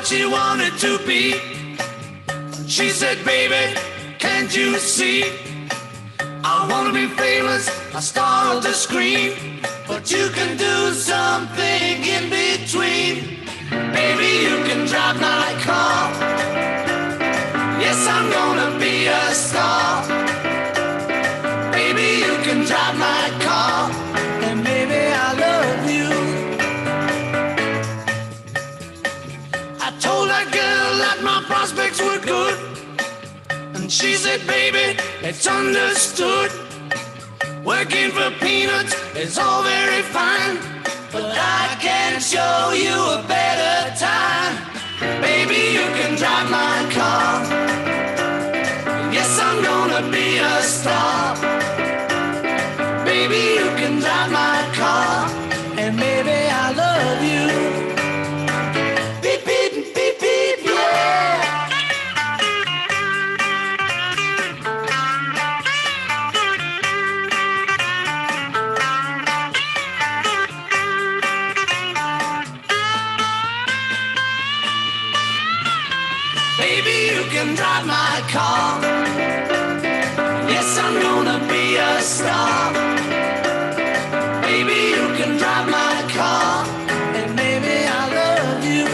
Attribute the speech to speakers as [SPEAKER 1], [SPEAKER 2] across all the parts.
[SPEAKER 1] what she wanted to be. She said, baby, can't you see? I wanna be famous, a star of the screen, but you can do something in between. Baby, you can drive my car. Yes, I'm gonna be a star. Baby, you can drive my car, and baby, I love you. I told that girl that my prospects were good, and she said, baby, it's understood. Working for peanuts is all very fine, but I can show you a better time. Baby, you can drive my car. Yes, I'm gonna be a star. Baby, you can drive my car, and baby, I love you. Beep, beep, beep, beep, yeah. Baby, you can drive my car. Yes, I'm gonna be a star. Baby, you can drive my car, and baby, I love you.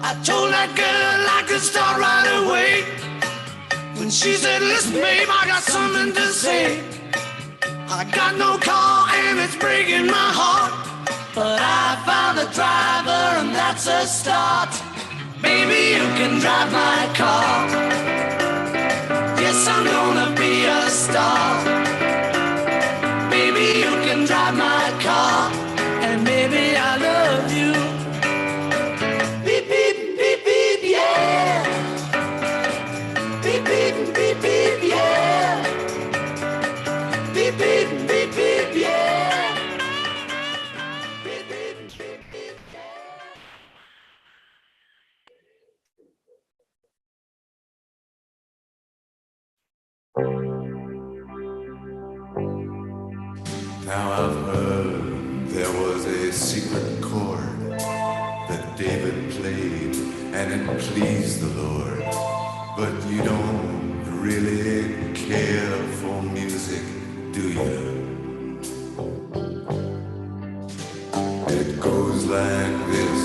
[SPEAKER 1] I told that girl I could start right away. When she said, listen, babe, I got something to say. I got no car and it's breaking my heart, but I found a driver and that's a start. Baby, you can drive my car. Yes, I'm gonna be a star. Baby, you can drive my car, and baby, I love you. Beep, beep, beep, beep, yeah. Beep, beep, beep, beep, yeah. Beep, beep, beep, beep, yeah. Beep, beep, beep, beep, yeah.
[SPEAKER 2] Now I've heard there was a secret chord that David played and it pleased the Lord. But you don't really care for music, do you? It goes like this: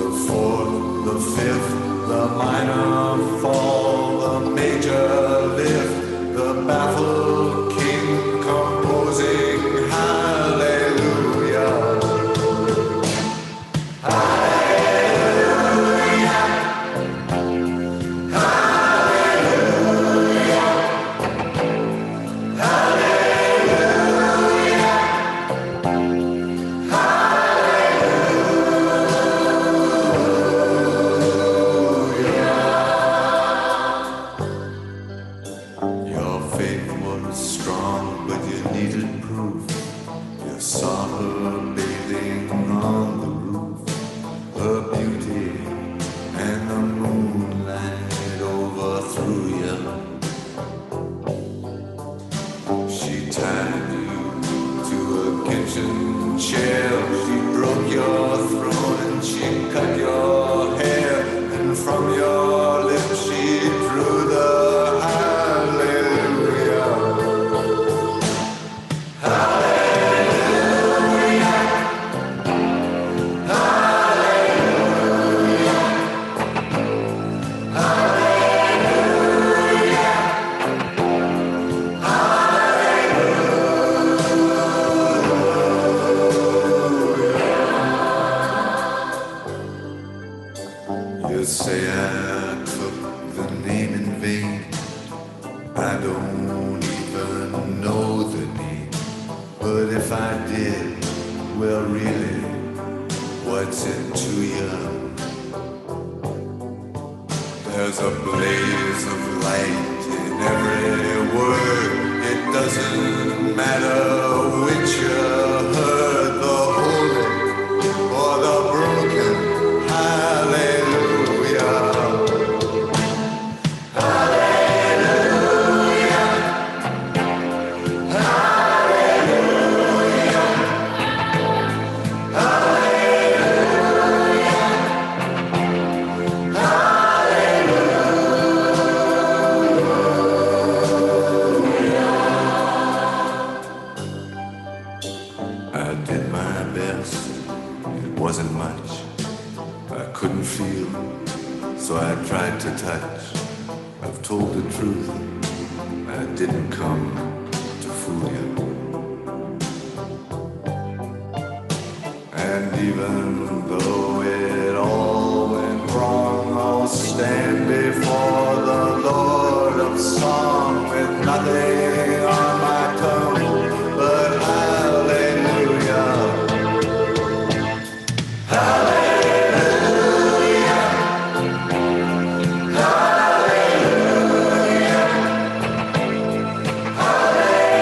[SPEAKER 2] the fourth, the fifth, the minor fall, the major lift, the baffled king composing hallelujah. couldn't feel, so I tried to touch. I've told the truth, I didn't come to fool you. And even though it all went wrong, I'll stand before the Lord of Song with nothing on my tongue but hallelujah. Hallelujah. Hallelujah. Hallelujah.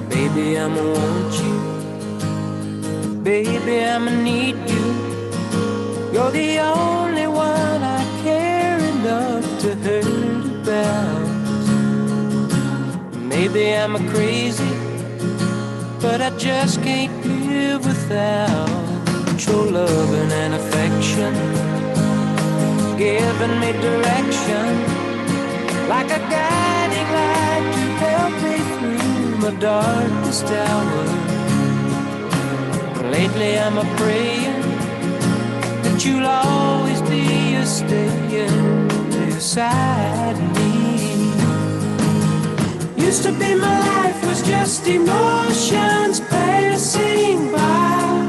[SPEAKER 1] Baby, I'ma want you. Baby, I'ma need you. You're the only one I care enough to hurt about. Maybe I'm a crazy, but I just can't live without your loving and affection, giving me direction, like a guiding light to help me through my darkest hour. Lately I'm a-praying that you'll always be a-staying beside me. Used to be my life was just emotions passing by,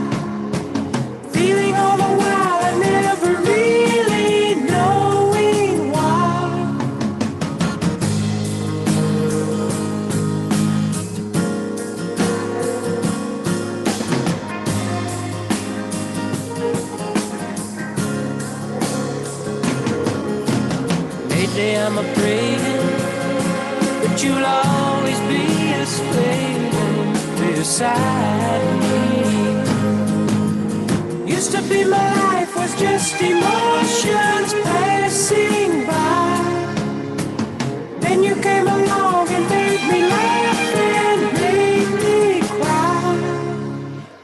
[SPEAKER 1] feeling all the while I never really knowing why. Lately I'm a-praying that you'll always be a slave beside me. Used to be my life was just emotions passing by. Then you came along and made me laugh and made me cry.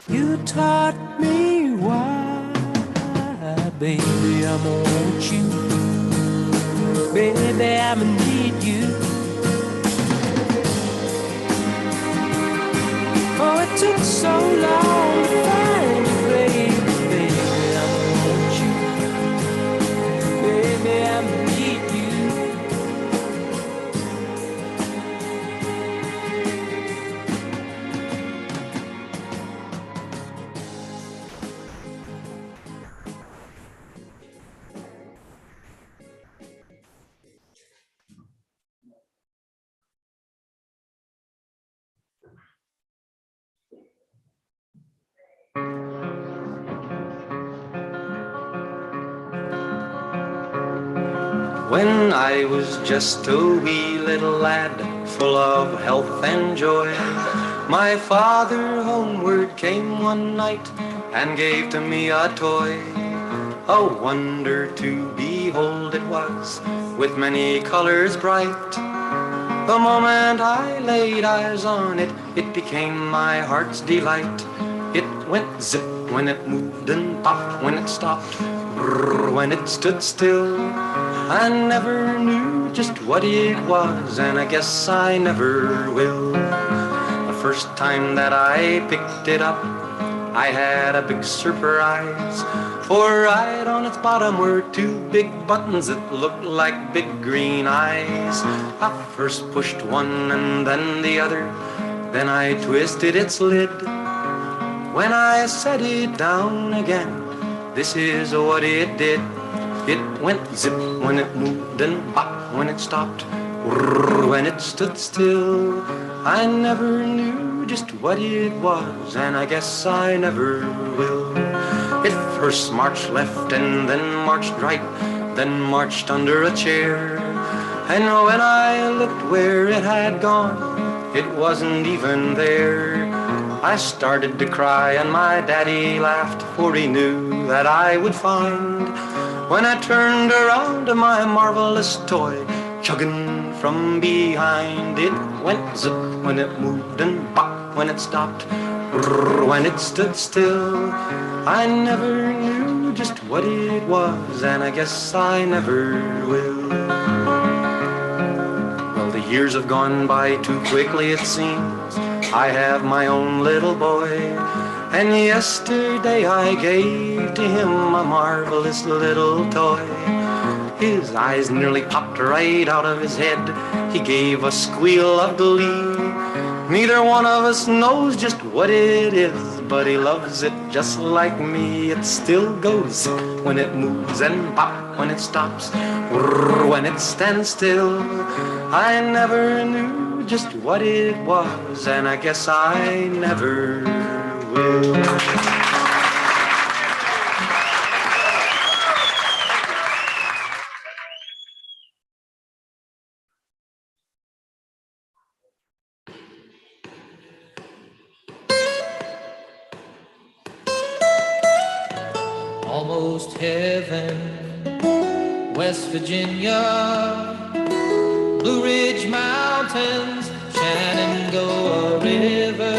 [SPEAKER 1] You taught me why. Baby, I'ma want you. Baby, I'ma need you. Oh, it took so long to find you, baby. Baby, I'ma want you. Baby, I'ma need you. When I was just a wee little lad, full of health and joy, my father homeward came one night and gave to me a toy. A wonder to behold it was, with many colors bright. The moment I laid eyes on it, it became my heart's delight. It went zip when it moved and pop when it stopped, brrr when it stood still. I never knew just what it was, and I guess I never will. The first time that I picked it up,
[SPEAKER 3] I had a big surprise, for right on its bottom were two big buttons that looked like big green eyes. I first pushed one and then the other, then I twisted its lid. When I set it down again, this is what it did. It went zip when it moved and bop when it stopped, when it stood still. I never knew just what it was, and I guess I never will. It first marched left and then marched right, then marched under a chair. And when I looked where it had gone, it wasn't even there. I started to cry and my daddy laughed, for he knew that I would find. When I turned around to my marvelous toy, chugging from behind, it went zip when it moved and bop when it stopped, when it stood still. I never knew just what it was, and I guess I never will. Well, the years have gone by too quickly, it seems. I have my own little boy, and yesterday I gave to him a marvelous little toy. His eyes nearly popped right out of his head. He gave a squeal of glee. Neither one of us knows just what it is, but he loves it just like me. It still goes when it moves and pop when it stops, when it stands still. I never knew just what it was, and I guess I never will.
[SPEAKER 4] Almost heaven, West Virginia, Blue Ridge Mountains, Shenandoah River.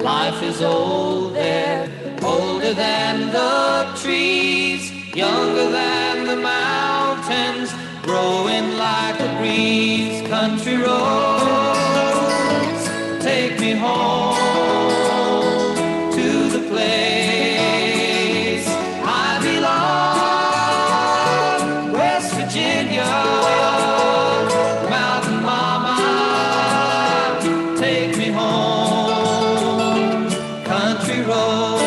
[SPEAKER 4] Life is old there, older than the trees, younger than the mountains, growing like a breeze. Country roads, take me home to the place I belong, West Virginia, Mountain Mama, take me home, country roads.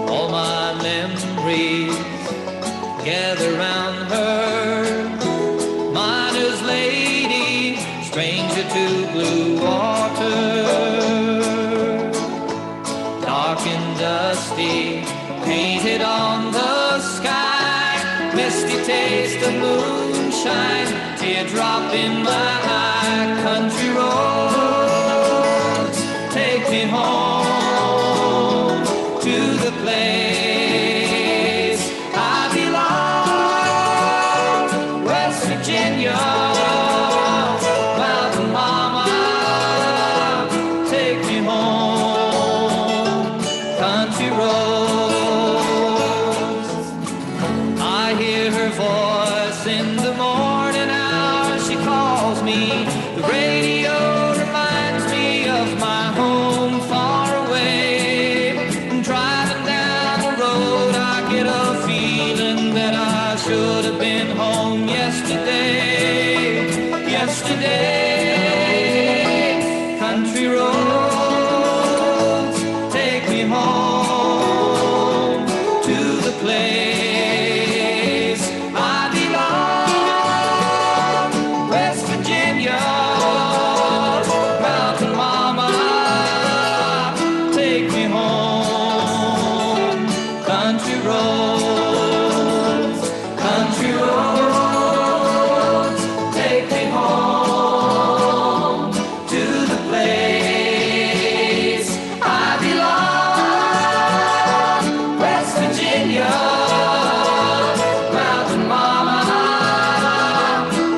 [SPEAKER 4] All my memories gather round her, miner's lady, stranger to blue water. Dusty, painted on the sky, misty taste of moonshine, teardrop in my eye. Country roads, take me home to the place I belong, West Virginia, Mountain Mama, take me home, country roads. I hear her voice in the morning hour. She calls me. The radio reminds me of my home far away. And driving down the road, I get a feeling that I should have been home yesterday. Yesterday, country roads, take me home to the place I belong, West Virginia, Mountain Mama, take me home, country roads, country roads, take me home to the place I belong, West Virginia, Mountain Mama,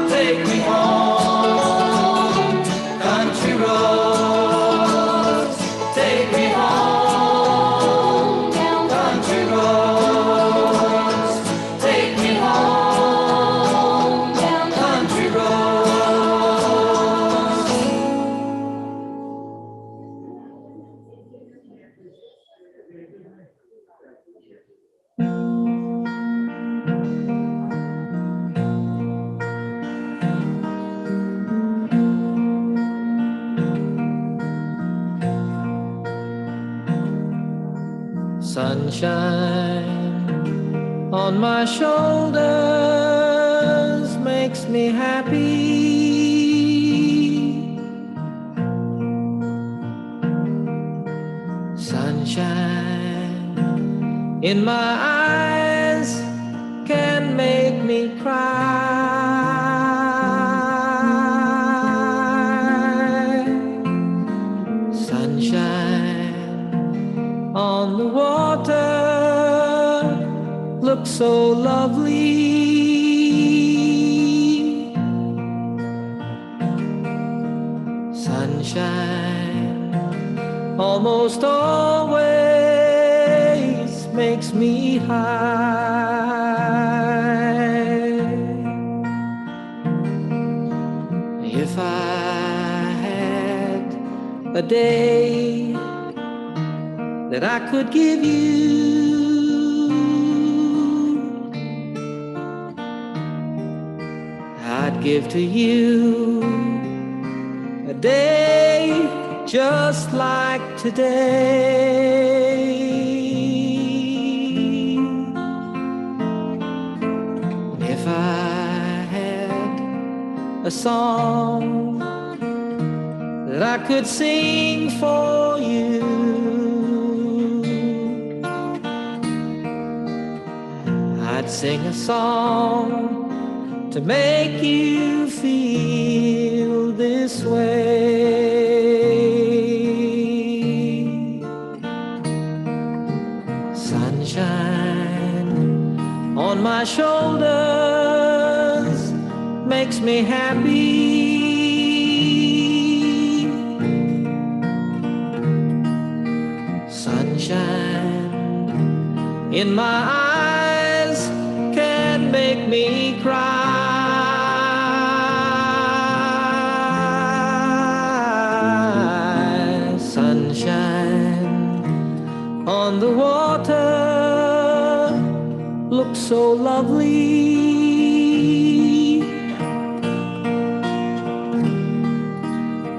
[SPEAKER 4] take me home, country roads, take me home, country roads, take me home, country roads. Sunshine on my shoulders makes me happy. Sunshine in my eyes can make me cry. Sunshine on the water looks so lovely. Sunshine almost always makes me high. If I had a day that I could give you, I'd give to you a day just like today. If I had a song that I could sing for you, I'd sing a song to make you feel this way. Sunshine on my shoulders makes me happy. Sunshine in my eyes can make me cry. Sunshine on the water looks so lovely.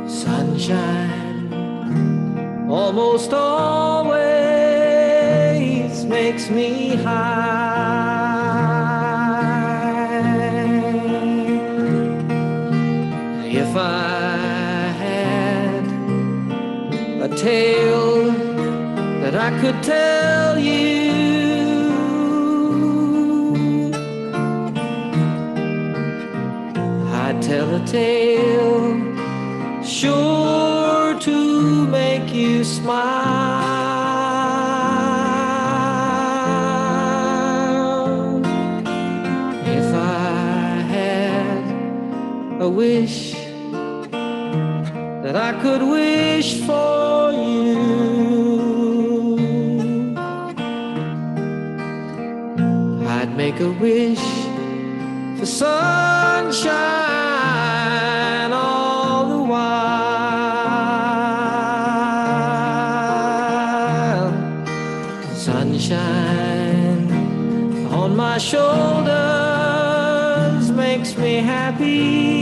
[SPEAKER 4] Sunshine almost always makes me high. If I had a tale that I could tell you, I'd tell a tale sure to make you smile. If I had a wish that I could wish for you, I'd make a wish for sunshine all the while. Sunshine on my shoulders makes me happy.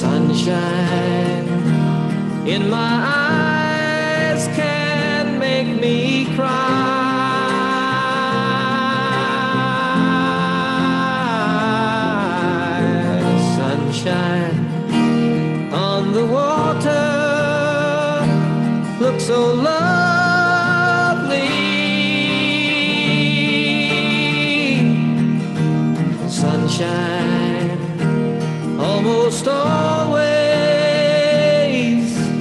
[SPEAKER 4] Sunshine in my eyes can make me cry. Sunshine on the water looks so lovely. Sunshine almost always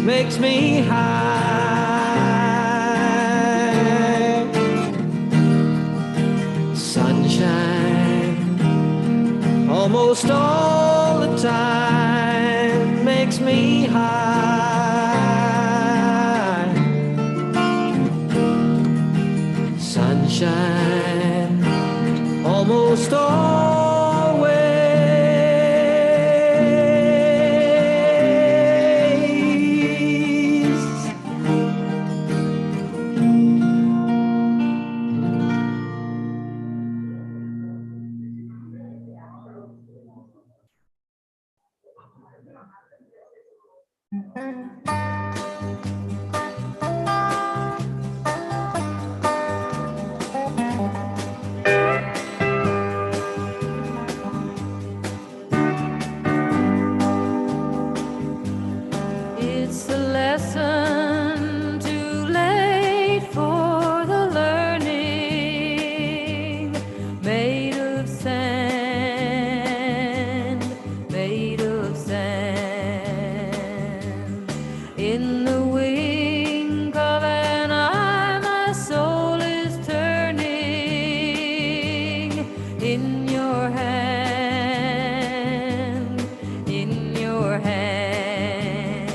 [SPEAKER 4] makes me high. Sunshine almost all the time makes me high. Sunshine almost always It's a lesson too late for the learning, made of sand, made of sand. In the wink of an eye, my soul is turning in your hand, in your hand.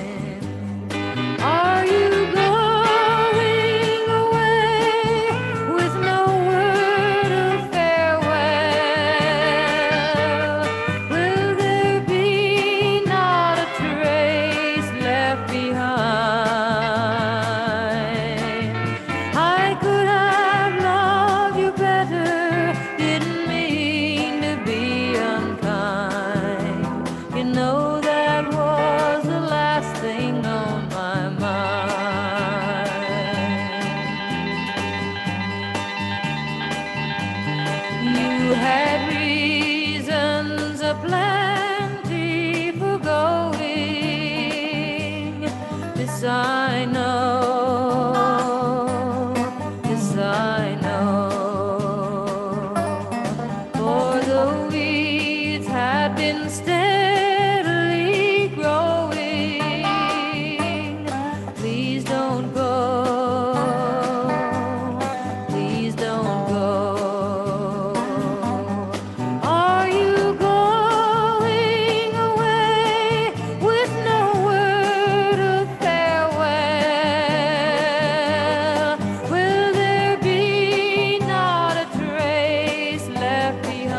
[SPEAKER 4] Are you going away with no word of farewell? Will there be not a trace left behind? I could have loved you better, didn't mean to be unkind. You know that was the last thing on my mind. You had reasons aplenty for going. This I know, this I know. For the weeds had been steadily growing. Please don't go, please don't go. Are you going away with no word of farewell? Will there be not a trace left behind?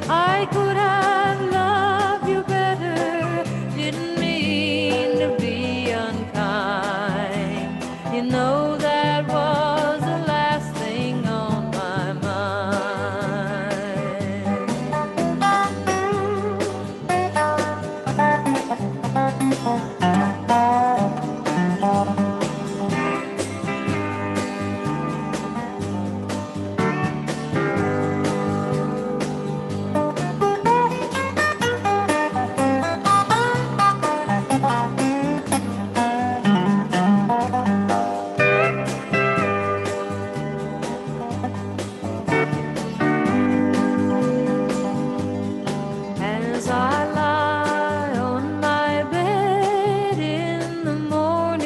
[SPEAKER 4] I could have loved you better, didn't mean to be unkind. You know that was the last thing on my mind. As I lie on my bed in the morning,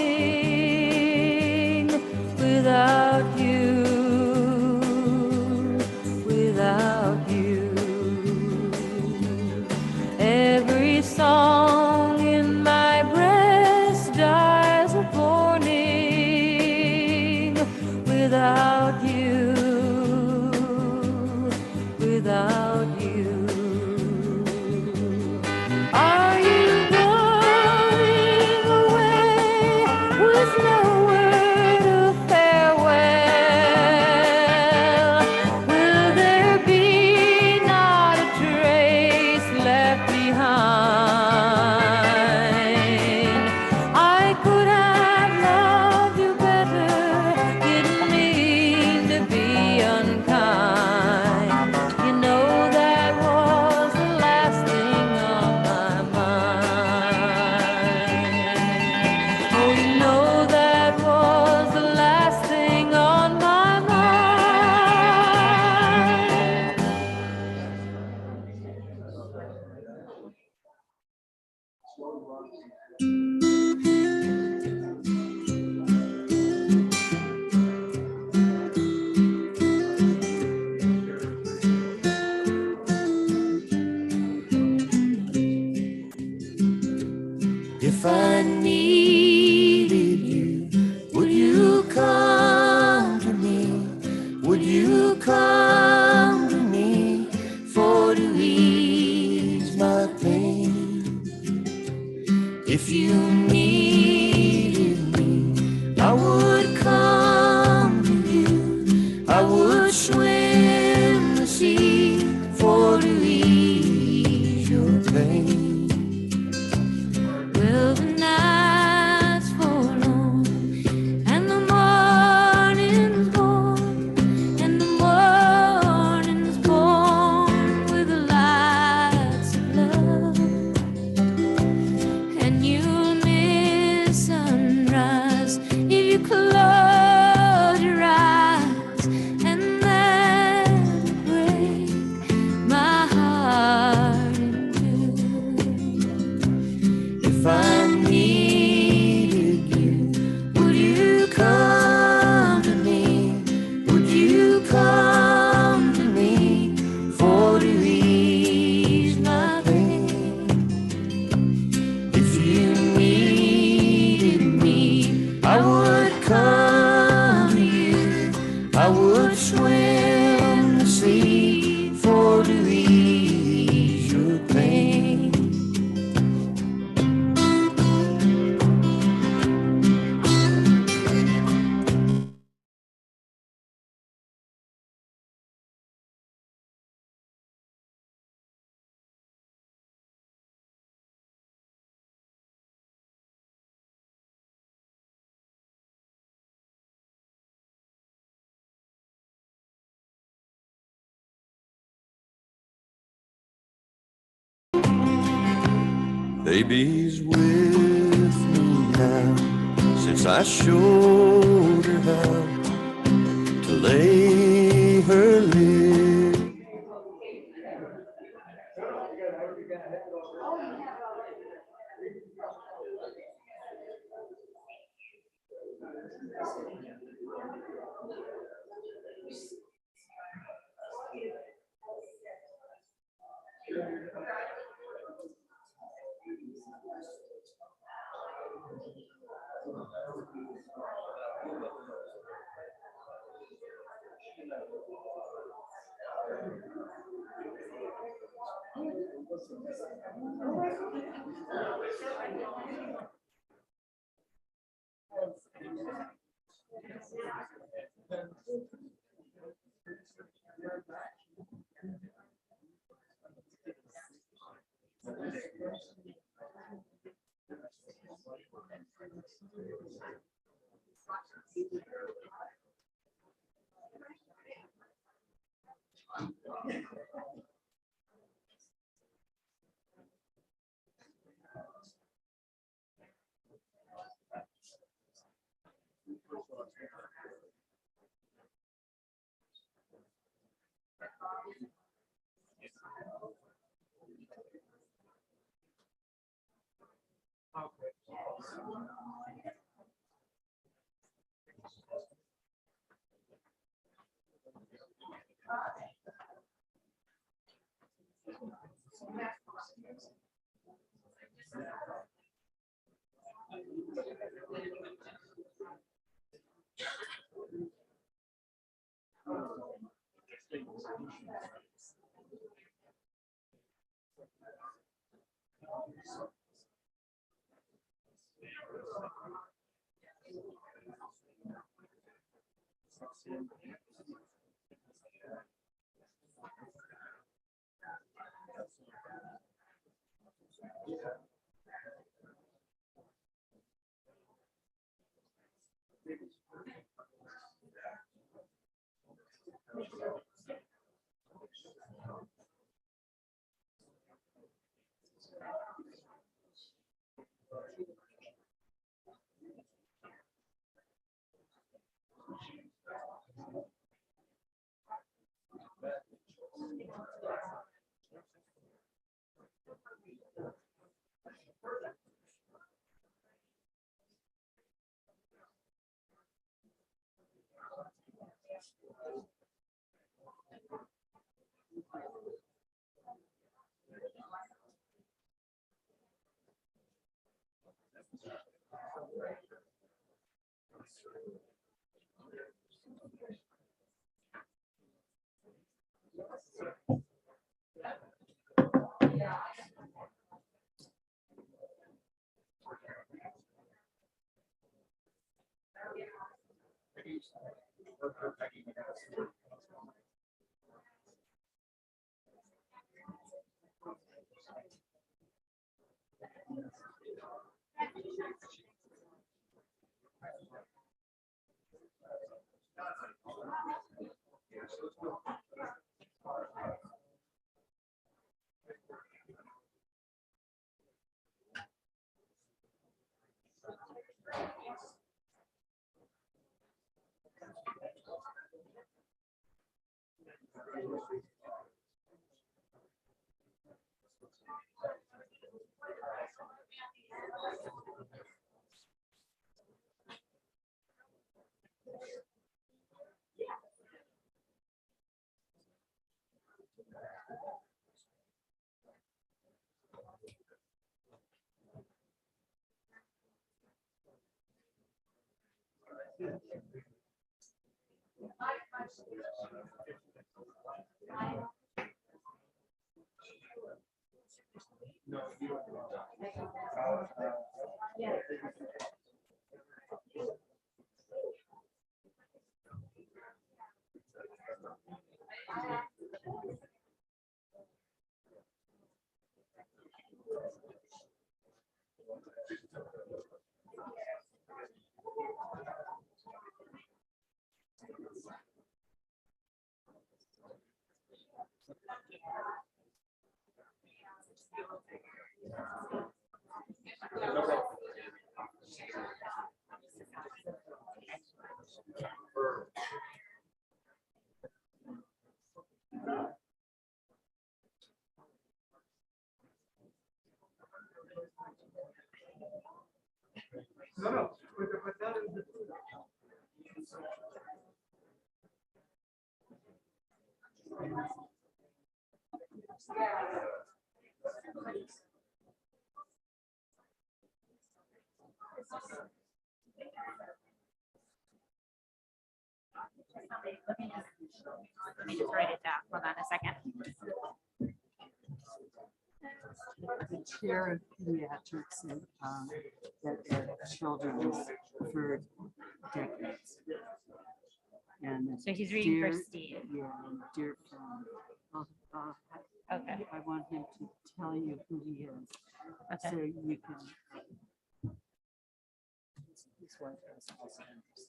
[SPEAKER 4] without you, without you, every song in my breast dies of mourning. Without you, without you. Are you going away with no word of farewell? Will there be not a trace left behind? I could have loved you better, didn't mean to be unkind. You know that was the last thing on my mind. Oh, you know that was the last thing on my mind.
[SPEAKER 1] If I needed you, would you come to me? Would you come to me for to ease my pain? If you needed me, I would come to you. I would swim the sea for to ease your pain.
[SPEAKER 4] how to ease your pain.
[SPEAKER 5] Baby's with me now, since I showed her how to lay her lid.
[SPEAKER 6] Let me just write it down. Hold on a second.
[SPEAKER 7] The chair of pediatrics and that children for decades. And
[SPEAKER 6] So he's reading for
[SPEAKER 7] dear-
[SPEAKER 6] Steve.
[SPEAKER 7] Yeah, dear friend.
[SPEAKER 6] Okay.
[SPEAKER 7] I want him to tell you who he is,
[SPEAKER 6] Okay.
[SPEAKER 7] so you can. His wife has Alzheimer's.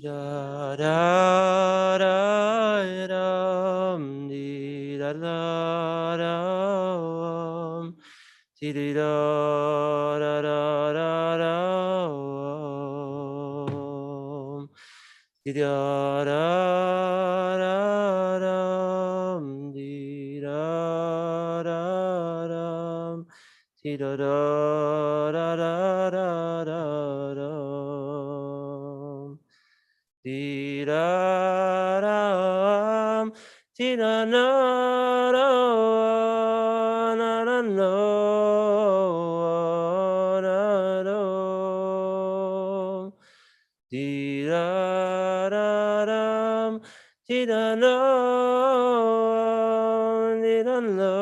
[SPEAKER 8] Da da da dum, dee da da dum, dee dee da da da da dum, dee da da da dum, dee da da dum, dee da da da da da dum. Dee da dum, dee da na da na na na na dum. Dee da da dum, dee da na dee da na.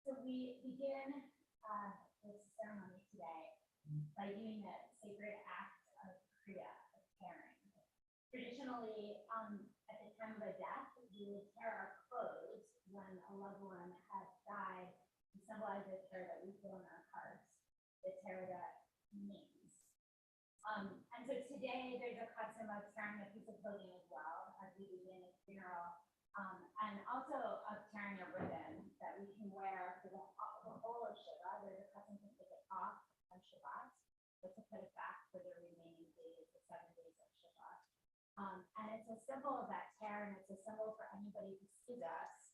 [SPEAKER 6] So we begin this ceremony today by doing the sacred act of kriya, of tearing. Traditionally, at the time of a death, we would tear our clothes when a loved one had died to symbolize the tear that we feel in our hearts, the tear that means. And so today there's a custom of tearing a piece of clothing as well as we begin a funeral. And also of tearing a ribbon that we can wear for the whole of Shiva. There's a custom to take it off on Shabbat, but to put it back for the remaining days, the 7 days of Shiva. And it's a symbol of that tear, and it's a symbol for anybody who sees us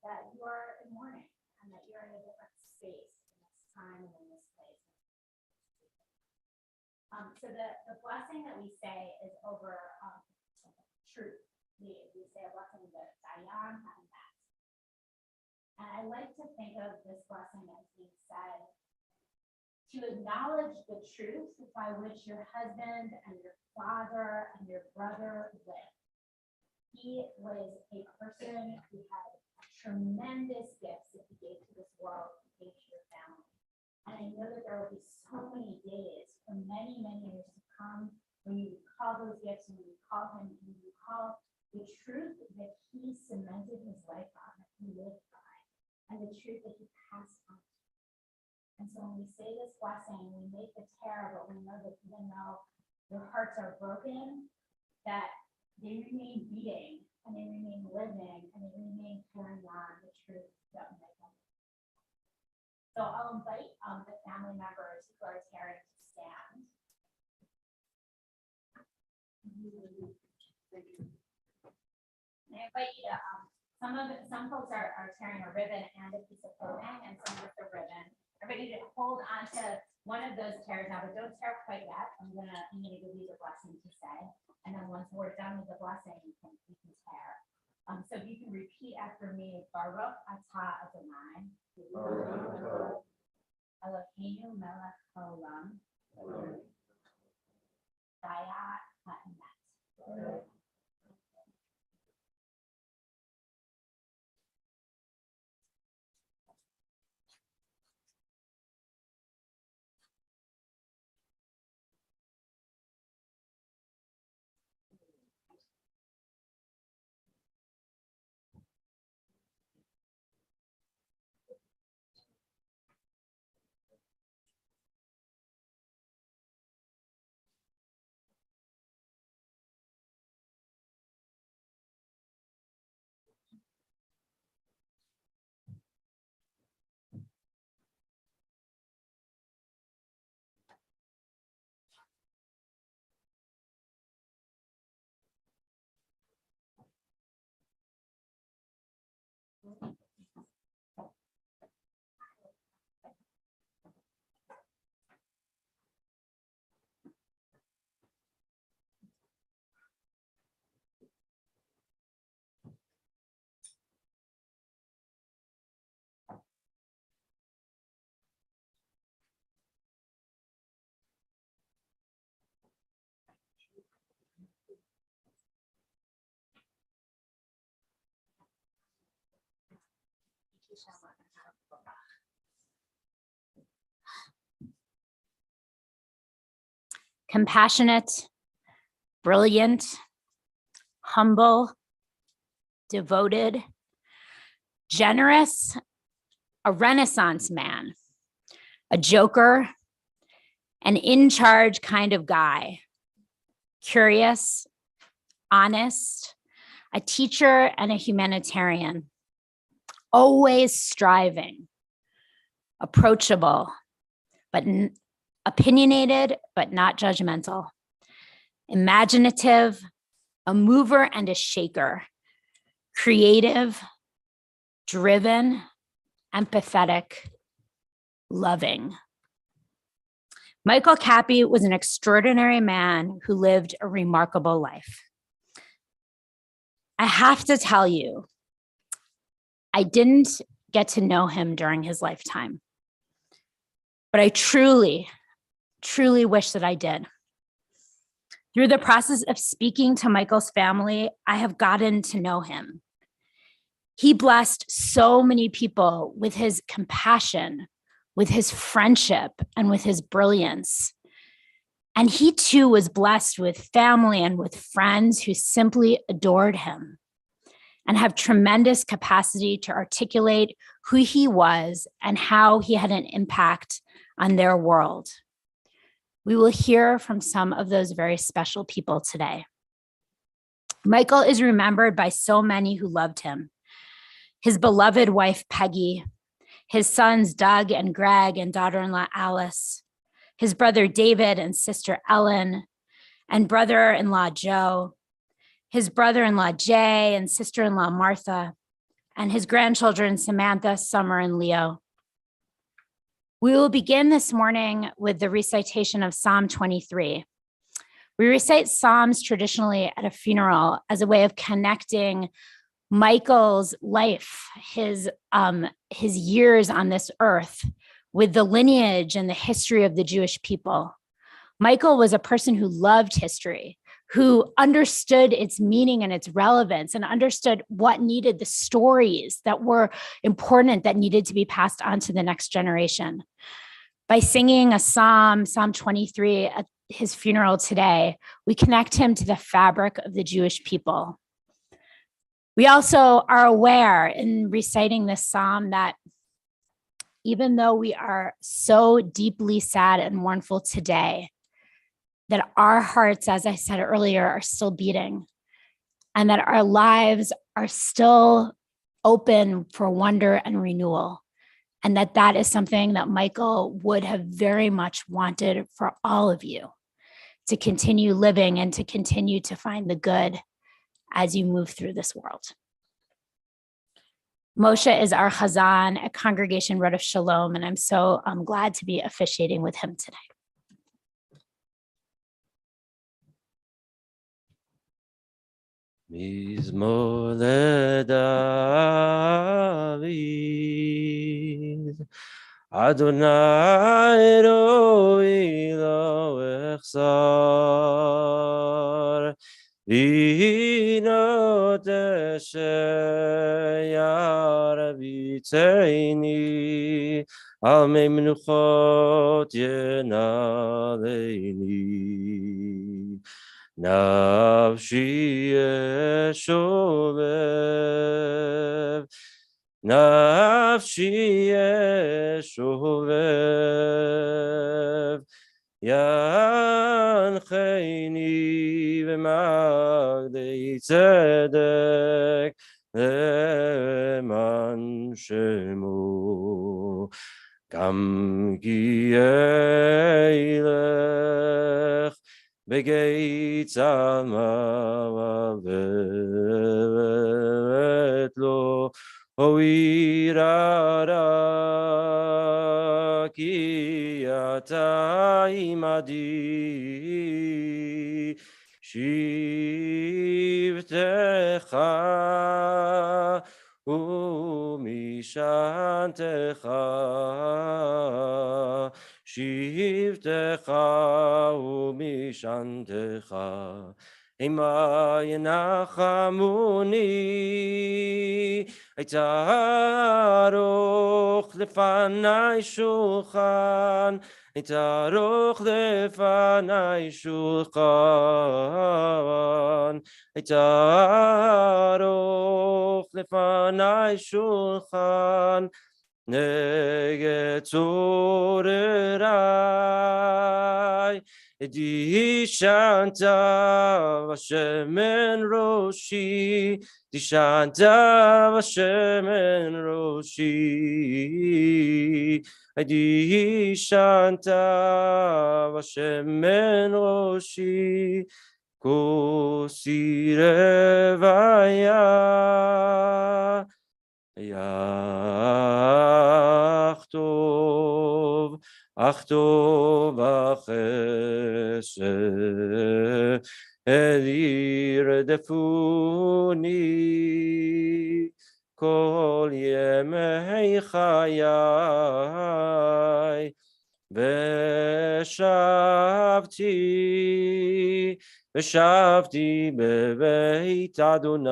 [SPEAKER 6] that you are in mourning and that you're in a different space in this time and in this place. So the blessing that we say is over truth. We say a blessing that Dayan and that. And I like to think of this blessing as being said to acknowledge the truth by which your husband and your father and your brother lived. He was a person who had tremendous gifts that he gave to this world, he gave to your family. And I know that there will be so many days for many, many years to come when you recall those gifts and when you call him and you recall the truth that he cemented his life on, that he lived by, and the truth that he passed on. And so when we say this blessing, we make the tear, but we know that even though your hearts are broken, that they remain beating, and they remain living, and they remain carrying on the truth that will make them. So I'll invite the family members who are tearing to stand. And I invite you to, some folks are tearing a ribbon and a piece of clothing, and some with the ribbon. Everybody to hold on to one of those tears now, but don't tear quite yet. I'm gonna give you the blessing to say, and then once we're done with the blessing, you can tear. So if you can repeat after me, Baruch atah Adonai, Eloheinu melech haolam, Dayat ha'emet. Compassionate, brilliant, humble, devoted, generous, a Renaissance man, a joker, an in charge kind of guy, curious, honest, a teacher and a humanitarian, always striving, approachable, but opinionated, but not judgmental, imaginative, a mover and a shaker, creative, driven, empathetic, loving. Michael Kappy was an extraordinary man who lived a remarkable life. I have to tell you, I didn't get to know him during his lifetime, but I truly wish that I did. Through the process of speaking to Michael's family, I have gotten to know him. He blessed so many people with his compassion, with his friendship, and with his brilliance. And he too was blessed with family and with friends who simply adored him and have tremendous capacity to articulate who he was and how he had an impact on their world. We will hear from some of those very special people today. Michael is remembered by so many who loved him. His beloved wife, Peggy, his sons, Doug and Greg, and daughter-in-law, Alice, his brother, David, and sister, Ellen, and brother-in-law, Joe, his brother-in-law, Jay, and sister-in-law, Martha, and his grandchildren, Samantha, Summer, and Leo. We will begin this morning with the recitation of Psalm 23. We recite Psalms traditionally at a funeral as a way of connecting Michael's life, his years on this earth, with the lineage and the history of the Jewish people. Michael was a person who loved history, who understood its meaning and its relevance, and understood what needed, the stories that were important that needed to be passed on to the next generation. By singing a psalm, Psalm 23, at his funeral today, we connect him to the fabric of the Jewish people. We also are aware in reciting this psalm that even though we are so deeply sad and mournful today, that our hearts, as I said earlier, are still beating, and that our lives are still open for wonder and renewal. and that is something that Michael would have very much wanted for all of you, to continue living and to continue to find the good as you move through this world. Moshe is our Chazan at Congregation Road of Shalom, and I'm glad to be officiating with him today.
[SPEAKER 8] Mizmor leDavid, Adonai Eloi lo echsar, V'hinot asher yarabitzeini, Al mei menuchot yenaleini. Nafshi yeshovev, Nafshi yeshovev, Yancheni v'magdei tzedek leman shemo, Gam ki eilech Begeitz amavet lo hoirara ki ata imadi shivtecha umishantecha Shivtecha umishantecha Ema yenachamuni Eitaroch lefanai shulchan Eitaroch lefanai shulchan Eitaroch lefanai shulchan Negetzorerai Dishanta Vashemen Roshi Dishanta Vashemen Roshi Dishanta Vashemen Roshi Kosirevaya Yachtov, Achtov achesed, Elir defuni, Kol yemei chayai, Veshavti bebeit Adonai,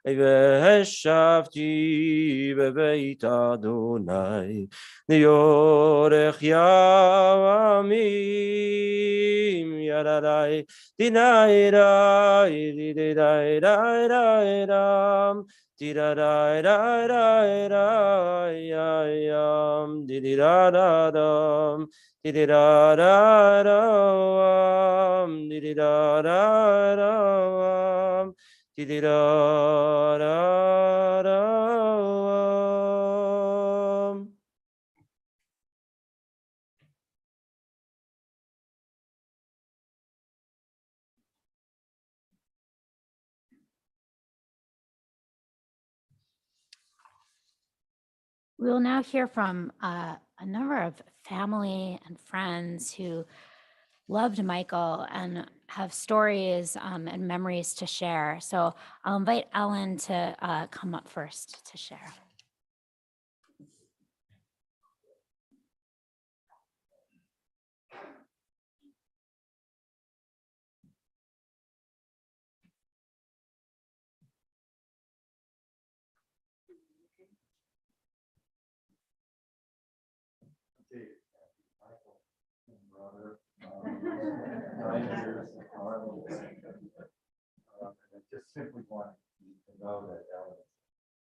[SPEAKER 8] Veshavti bebeit Adonai, Liorech yamim yadadai, Dinairai, Didairai, Didadam, Dididadam, Dididadam, Dididadam, Dididadam.
[SPEAKER 6] We will now hear from a number of family and friends who loved Michael and have stories and memories to share. So I'll invite Ellen to come up first to share.
[SPEAKER 2] Brother, 9 years in Harlem. I just simply want you to know that Ellen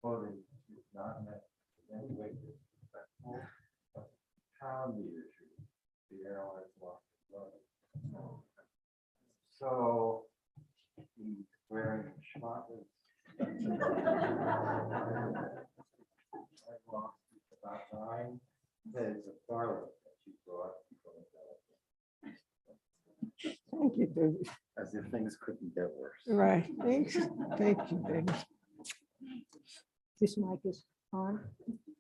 [SPEAKER 2] fully is not meant in any way disrespectful, but proud leadership. The airlines lost his brother. So he's wearing schmatters.
[SPEAKER 7] David.
[SPEAKER 9] As if things couldn't get worse.
[SPEAKER 7] Right, thanks. Thank you, David. This mic is on?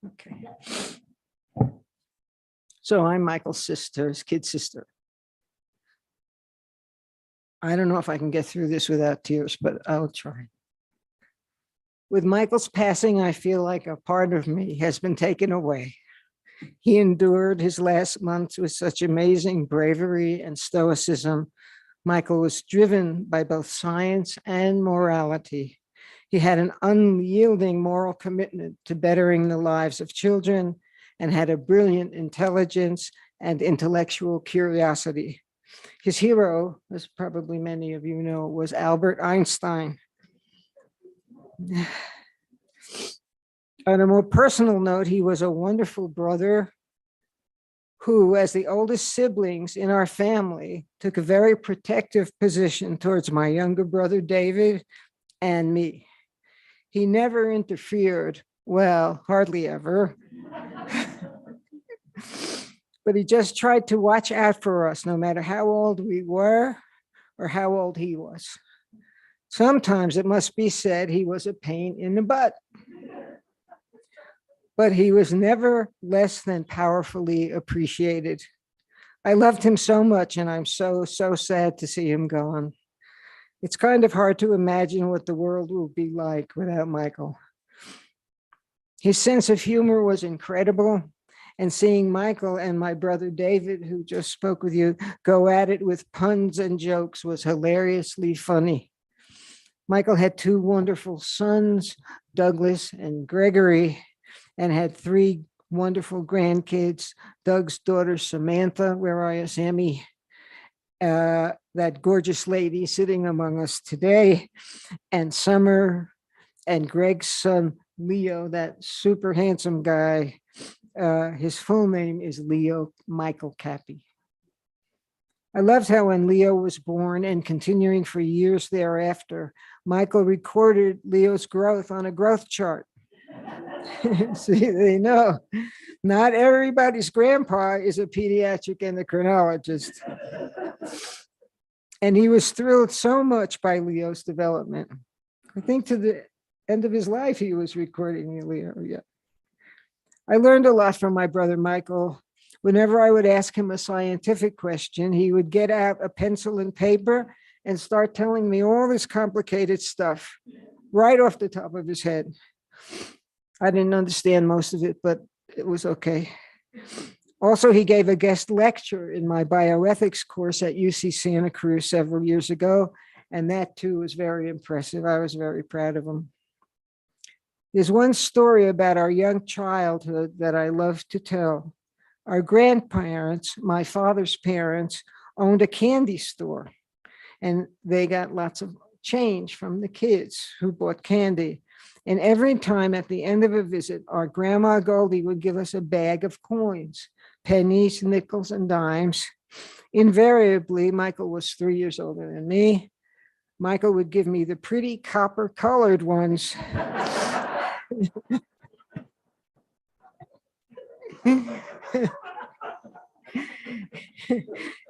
[SPEAKER 7] Okay. So I'm Michael's sister, his kid sister. I don't know if I can get through this without tears, but I'll try. With Michael's passing, I feel like a part of me has been taken away. He endured his last months with such amazing bravery and stoicism. Michael was driven by both science and morality. He had an unyielding moral commitment to bettering the lives of children and had a brilliant intelligence and intellectual curiosity. His hero, as probably many of you know, was Albert Einstein. On a more personal note, he was a wonderful brother who, as the oldest siblings in our family, took a very protective position towards my younger brother, David, and me. He never interfered, well, hardly ever. But he just tried to watch out for us, no matter how old we were or how old he was. Sometimes, it must be said, he was a pain in the butt. But he was never less than powerfully appreciated. I loved him so much, and I'm so sad to see him gone. It's kind of hard to imagine what the world will be like without Michael. His sense of humor was incredible, and seeing Michael and my brother David, who just spoke with you, go at it with puns and jokes was hilariously funny. Michael had two wonderful sons, Douglas and Gregory, and had three wonderful grandkids, Doug's daughter, Samantha, where are you, Sammy? That gorgeous lady sitting among us today, and Summer, and Greg's son, Leo, that super handsome guy. His full name is Leo Michael Kappy. I loved how when Leo was born and continuing for years thereafter, Michael recorded Leo's growth on a growth chart. See, they know not everybody's grandpa is a pediatric endocrinologist. And he was thrilled so much by Leo's development. I think to the end of his life, he was recording Leo. Yeah. I learned a lot from my brother Michael. Whenever I would ask him a scientific question, he would get out a pencil and paper and start telling me all this complicated stuff right off the top of his head. I didn't understand most of it, but it was okay. Also, he gave a guest lecture in my bioethics course at UC Santa Cruz several years ago, and that too was very impressive. I was very proud of him. There's one story about our young childhood that I love to tell. Our grandparents, my father's parents, owned a candy store, and they got lots of change from the kids who bought candy. And every time at the end of a visit, our grandma Goldie would give us a bag of coins, pennies, nickels, and dimes. Invariably, Michael was 3 years older than me. Michael would give me the pretty copper colored ones.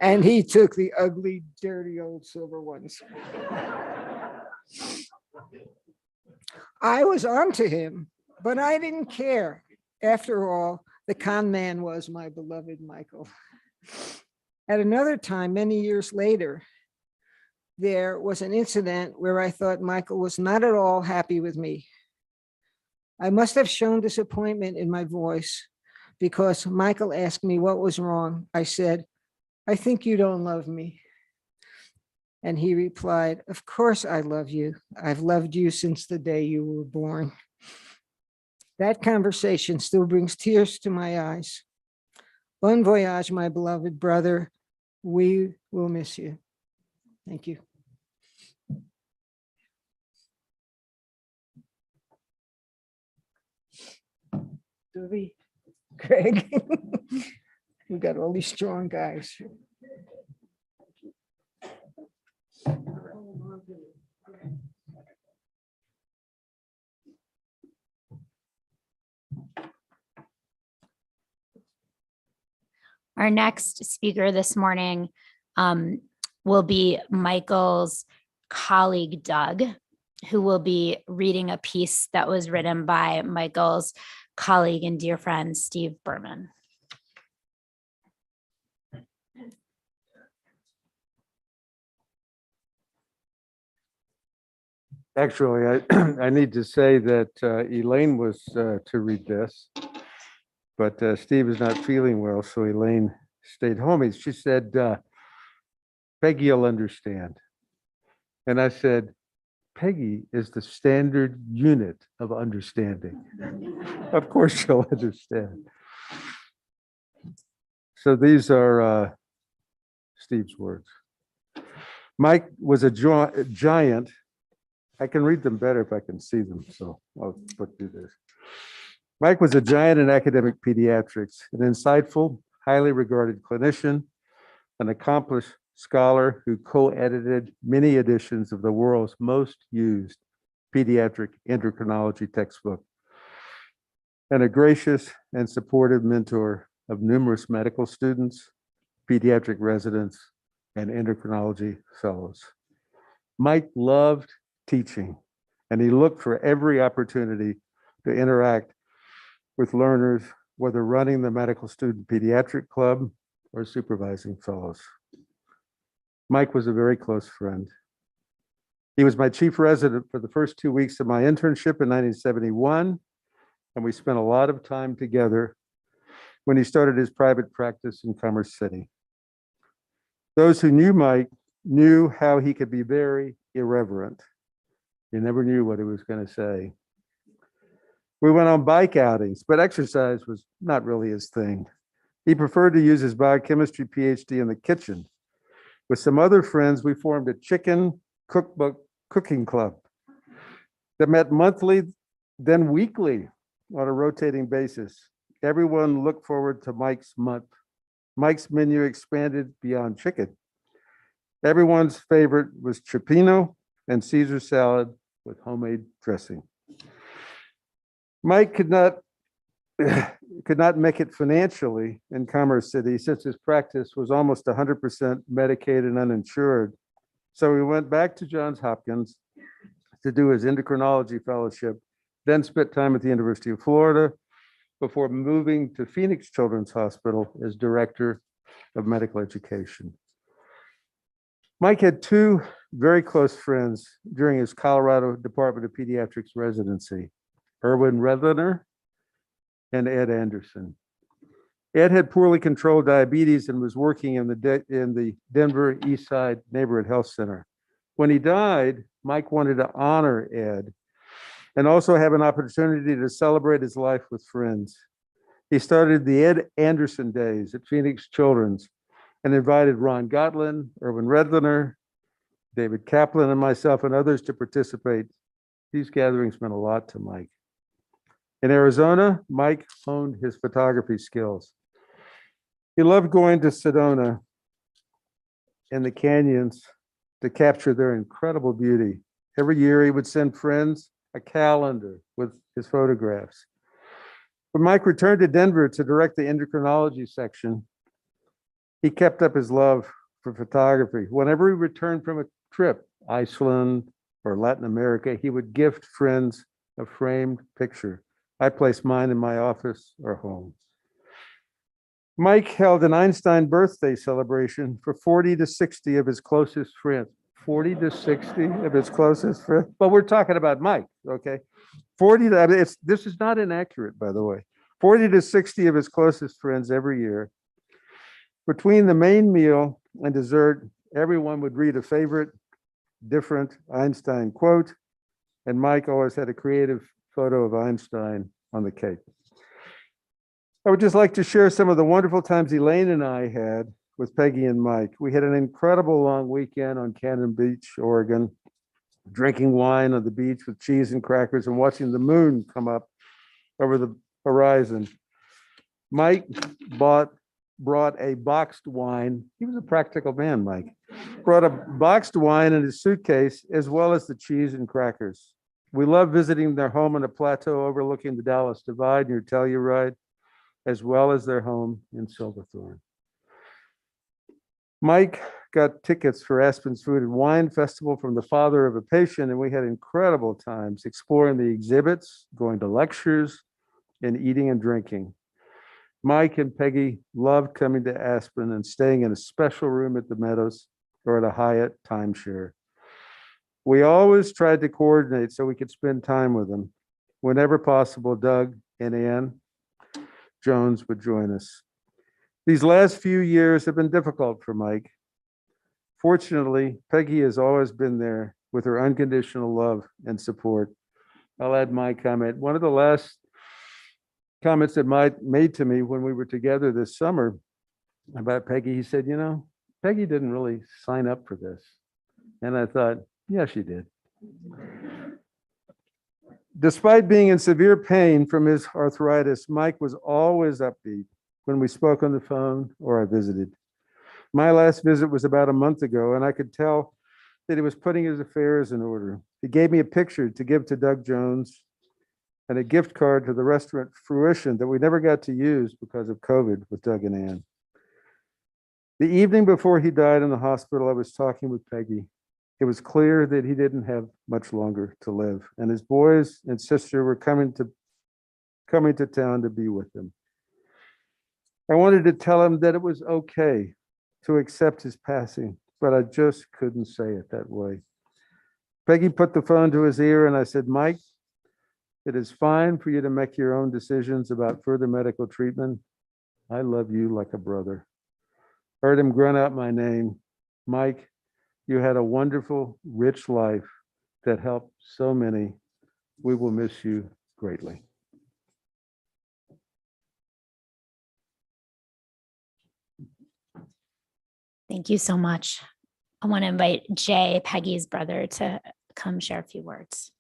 [SPEAKER 7] And he took the ugly, dirty old silver ones. I was onto him, but I didn't care. After all, the con man was my beloved Michael. At another time, many years later, there was an incident where I thought Michael was not at all happy with me. I must have shown disappointment in my voice because Michael asked me what was wrong. I said, "I think you don't love me." And he replied, "Of course I love you. I've loved you since the day you were born." That conversation still brings tears to my eyes. Bon voyage, my beloved brother. We will miss you. Thank you. Doobie, Greg. We've got all these strong guys.
[SPEAKER 6] Our next speaker this morning will be Michael's colleague, Doug, who will be reading a piece that was written by Michael's colleague and dear friend, Steve Berman.
[SPEAKER 10] Actually, I need to say that Elaine was to read this, but Steve is not feeling well, so Elaine stayed home. She said, Peggy will understand. And I said, Peggy is the standard unit of understanding. Of course she'll understand. So these are Steve's words. Mike was a giant. I can read them better if I can see them, so I'll do this. Mike was a giant in academic pediatrics, an insightful, highly regarded clinician, an accomplished scholar who co-edited many editions of the world's most used pediatric endocrinology textbook, and a gracious and supportive mentor of numerous medical students, pediatric residents, and endocrinology fellows. Mike loved teaching, and he looked for every opportunity to interact with learners, whether running the medical student pediatric club or supervising fellows. Mike was a very close friend. He was my chief resident for the first 2 weeks of my internship in 1971, and we spent a lot of time together when he started his private practice in Commerce City. Those who knew Mike knew how he could be very irreverent. You never knew what he was going to say. We went on bike outings, but exercise was not really his thing. He preferred to use his biochemistry PhD in the kitchen. With some other friends, we formed a chicken cookbook cooking club that met monthly, then weekly on a rotating basis. Everyone looked forward to Mike's month. Mike's menu expanded beyond chicken. Everyone's favorite was cioppino and Caesar salad with homemade dressing. Mike could not make it financially in Commerce City since his practice was almost 100% Medicaid and uninsured. So he went back to Johns Hopkins to do his endocrinology fellowship, then spent time at the University of Florida before moving to Phoenix Children's Hospital as director of medical education. Mike had two very close friends during his Colorado Department of Pediatrics residency, Erwin Redliner and Ed Anderson. Ed had poorly controlled diabetes and was working in the Denver East Side Neighborhood Health Center. When he died, Mike wanted to honor Ed and also have an opportunity to celebrate his life with friends. He started the Ed Anderson Days at Phoenix Children's and invited Ron Gotlin, Erwin Redliner, David Kaplan, and myself and others to participate. These gatherings meant a lot to Mike. In Arizona, Mike honed his photography skills. He loved going to Sedona and the canyons to capture their incredible beauty. Every year he would send friends a calendar with his photographs. When Mike returned to Denver to direct the endocrinology section, he kept up his love for photography. Whenever he returned from a trip, Iceland or Latin America, he would gift friends a framed picture. I placed mine in my office or home. Mike held an Einstein birthday celebration for 40 to 60 of his closest friends. 40 to 60 of his closest friends. But we're talking about Mike, okay? 40 to, this is not inaccurate, by the way. 40 to 60 of his closest friends every year. Between the main meal and dessert, everyone would read a favorite, different Einstein quote, and Mike always had a creative photo of Einstein on the cake. I would just like to share some of the wonderful times Elaine and I had with Peggy and Mike. We had an incredible long weekend on Cannon Beach, Oregon, drinking wine on the beach with cheese and crackers and watching the moon come up over the horizon. Mike brought a boxed wine. He was a practical man, Mike. Brought a boxed wine in his suitcase, as well as the cheese and crackers. We loved visiting their home on a plateau overlooking the Dallas Divide near Telluride, as well as their home in Silverthorne. Mike got tickets for Aspen's Food and Wine Festival from the father of a patient, and we had incredible times exploring the exhibits, going to lectures, and eating and drinking. Mike and Peggy loved coming to Aspen and staying in a special room at the Meadows or at a Hyatt timeshare. We always tried to coordinate so we could spend time with them. Whenever possible, Doug and Ann Jones would join us. These last few years have been difficult for Mike. Fortunately, Peggy has always been there with her unconditional love and support. I'll add my comment. One of the last comments that Mike made to me when we were together this summer about Peggy, he said, Peggy didn't really sign up for this. And I thought, yeah, she did. Despite being in severe pain from his arthritis, Mike was always upbeat when we spoke on the phone or I visited. My last visit was about a month ago, and I could tell that he was putting his affairs in order. He gave me a picture to give to Doug Jones and a gift card to the restaurant Fruition that we never got to use because of COVID with Doug and Ann. The evening before he died in the hospital, I was talking with Peggy. It was clear that he didn't have much longer to live, and his boys and sister were coming to town to be with him. I wanted to tell him that it was okay to accept his passing, but I just couldn't say it that way. Peggy put the phone to his ear and I said, Mike, it is fine for you to make your own decisions about further medical treatment. I love you like a brother. Heard him grunt out my name. Mike, you had a wonderful, rich life that helped so many. We will miss you greatly.
[SPEAKER 6] Thank you so much. I want to invite Jay, Peggy's brother, to come share a few words.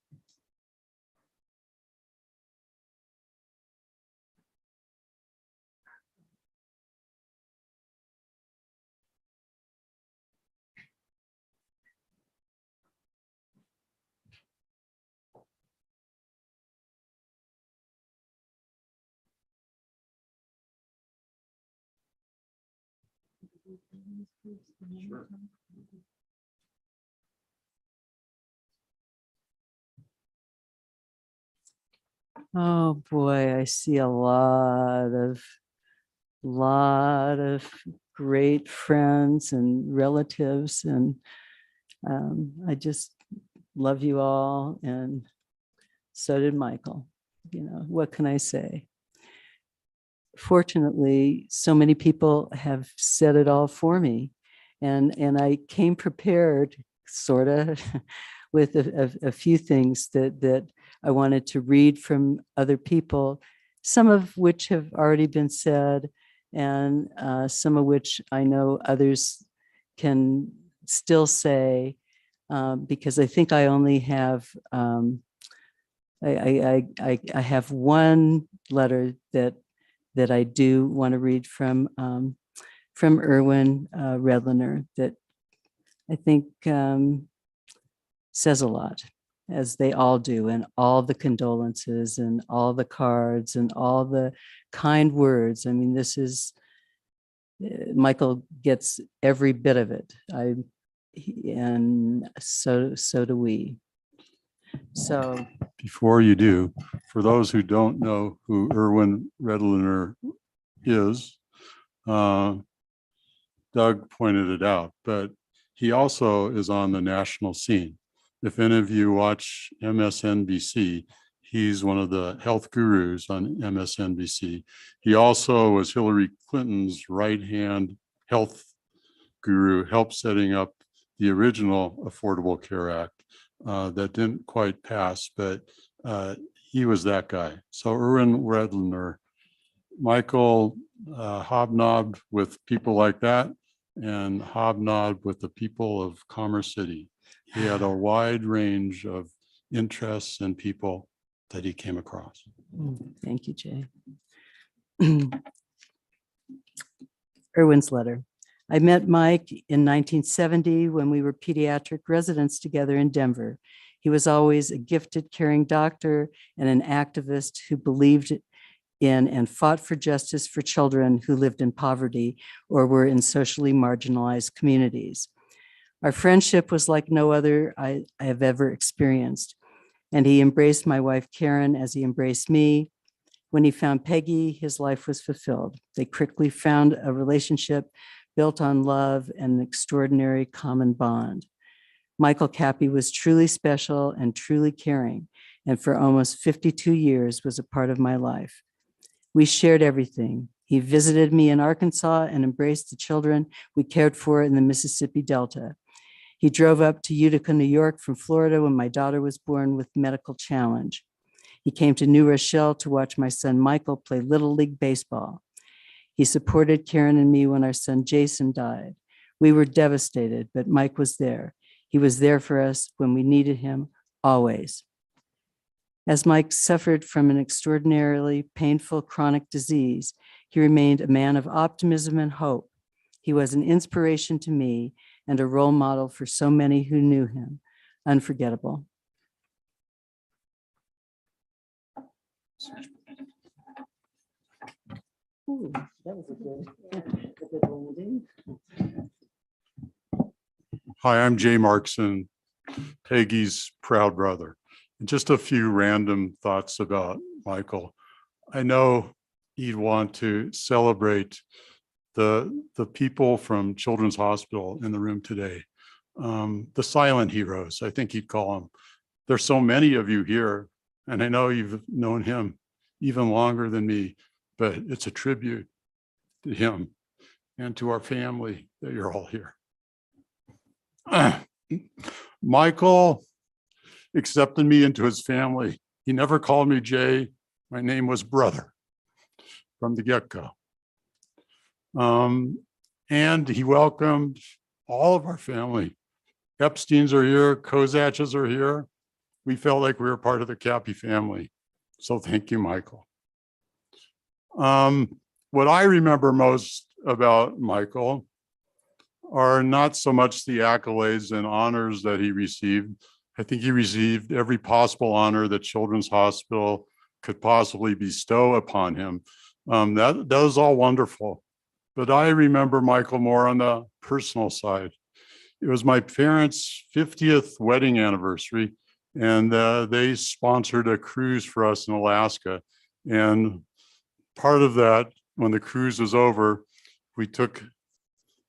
[SPEAKER 9] Sure.
[SPEAKER 11] Oh boy, I see a lot of great friends and relatives, and I just love you all, and so did Michael. What can I say? Fortunately, so many people have said it all for me, and I came prepared, sort of, with a few things that I wanted to read from other people, some of which have already been said, and some of which I know others can still say, because I think I only have I have one letter that I do want to read from Erwin Redliner that I think says a lot, as they all do, and all the condolences and all the cards and all the kind words. I mean, this is, Michael gets every bit of it. And so do we. So
[SPEAKER 12] before you do, for those who don't know who Erwin Redliner is, Doug pointed it out, but he also is on the national scene. If any of you watch MSNBC, he's one of the health gurus on MSNBC. He also was Hillary Clinton's right-hand health guru, helped setting up the original Affordable Care Act that didn't quite pass, but he was that guy. So Erwin Redliner, Michael hobnobbed with people like that and hobnobbed with the people of Commerce City. He had a wide range of interests and people that he came across.
[SPEAKER 11] Thank you, Jay. Erwin's letter. I met Mike in 1970 when we were pediatric residents together in Denver. He was always a gifted, caring doctor and an activist who believed in and fought for justice for children who lived in poverty or were in socially marginalized communities. Our friendship was like no other I have ever experienced, and he embraced my wife, Karen, as he embraced me. When he found Peggy, his life was fulfilled. They quickly found a relationship built on love and an extraordinary common bond. Michael Kappy was truly special and truly caring, and for almost 52 years was a part of my life. We shared everything. He visited me in Arkansas and embraced the children we cared for in the Mississippi Delta. He drove up to Utica, New York from Florida when my daughter was born with medical challenge. He came to New Rochelle to watch my son Michael play Little League Baseball. He supported Karen and me when our son Jason died. We were devastated, but Mike was there. He was there for us when we needed him, always. As Mike suffered from an extraordinarily painful chronic disease, he remained a man of optimism and hope. He was an inspiration to me and a role model for so many who knew him. Unforgettable. Ooh, that was a good landing.
[SPEAKER 12] Hi, I'm Jay Markson, Peggy's proud brother. Just a few random thoughts about Michael. I know he'd want to celebrate the people from Children's Hospital in the room today, the silent heroes, I think he'd call them. There's so many of you here, and I know you've known him even longer than me, but it's a tribute to him and to our family that you're all here. Michael accepted me into his family. He never called me Jay. My name was brother from the get-go. And he welcomed all of our family. Epsteins are here, Kozaches are here. We felt like we were part of the Kappy family. So thank you, Michael. What I remember most about Michael are not so much the accolades and honors that he received. I think he received every possible honor that Children's Hospital could possibly bestow upon him. That was all wonderful. But I remember Michael more on the personal side. It was my parents' 50th wedding anniversary, and they sponsored a cruise for us in Alaska. And part of that, when the cruise was over, we took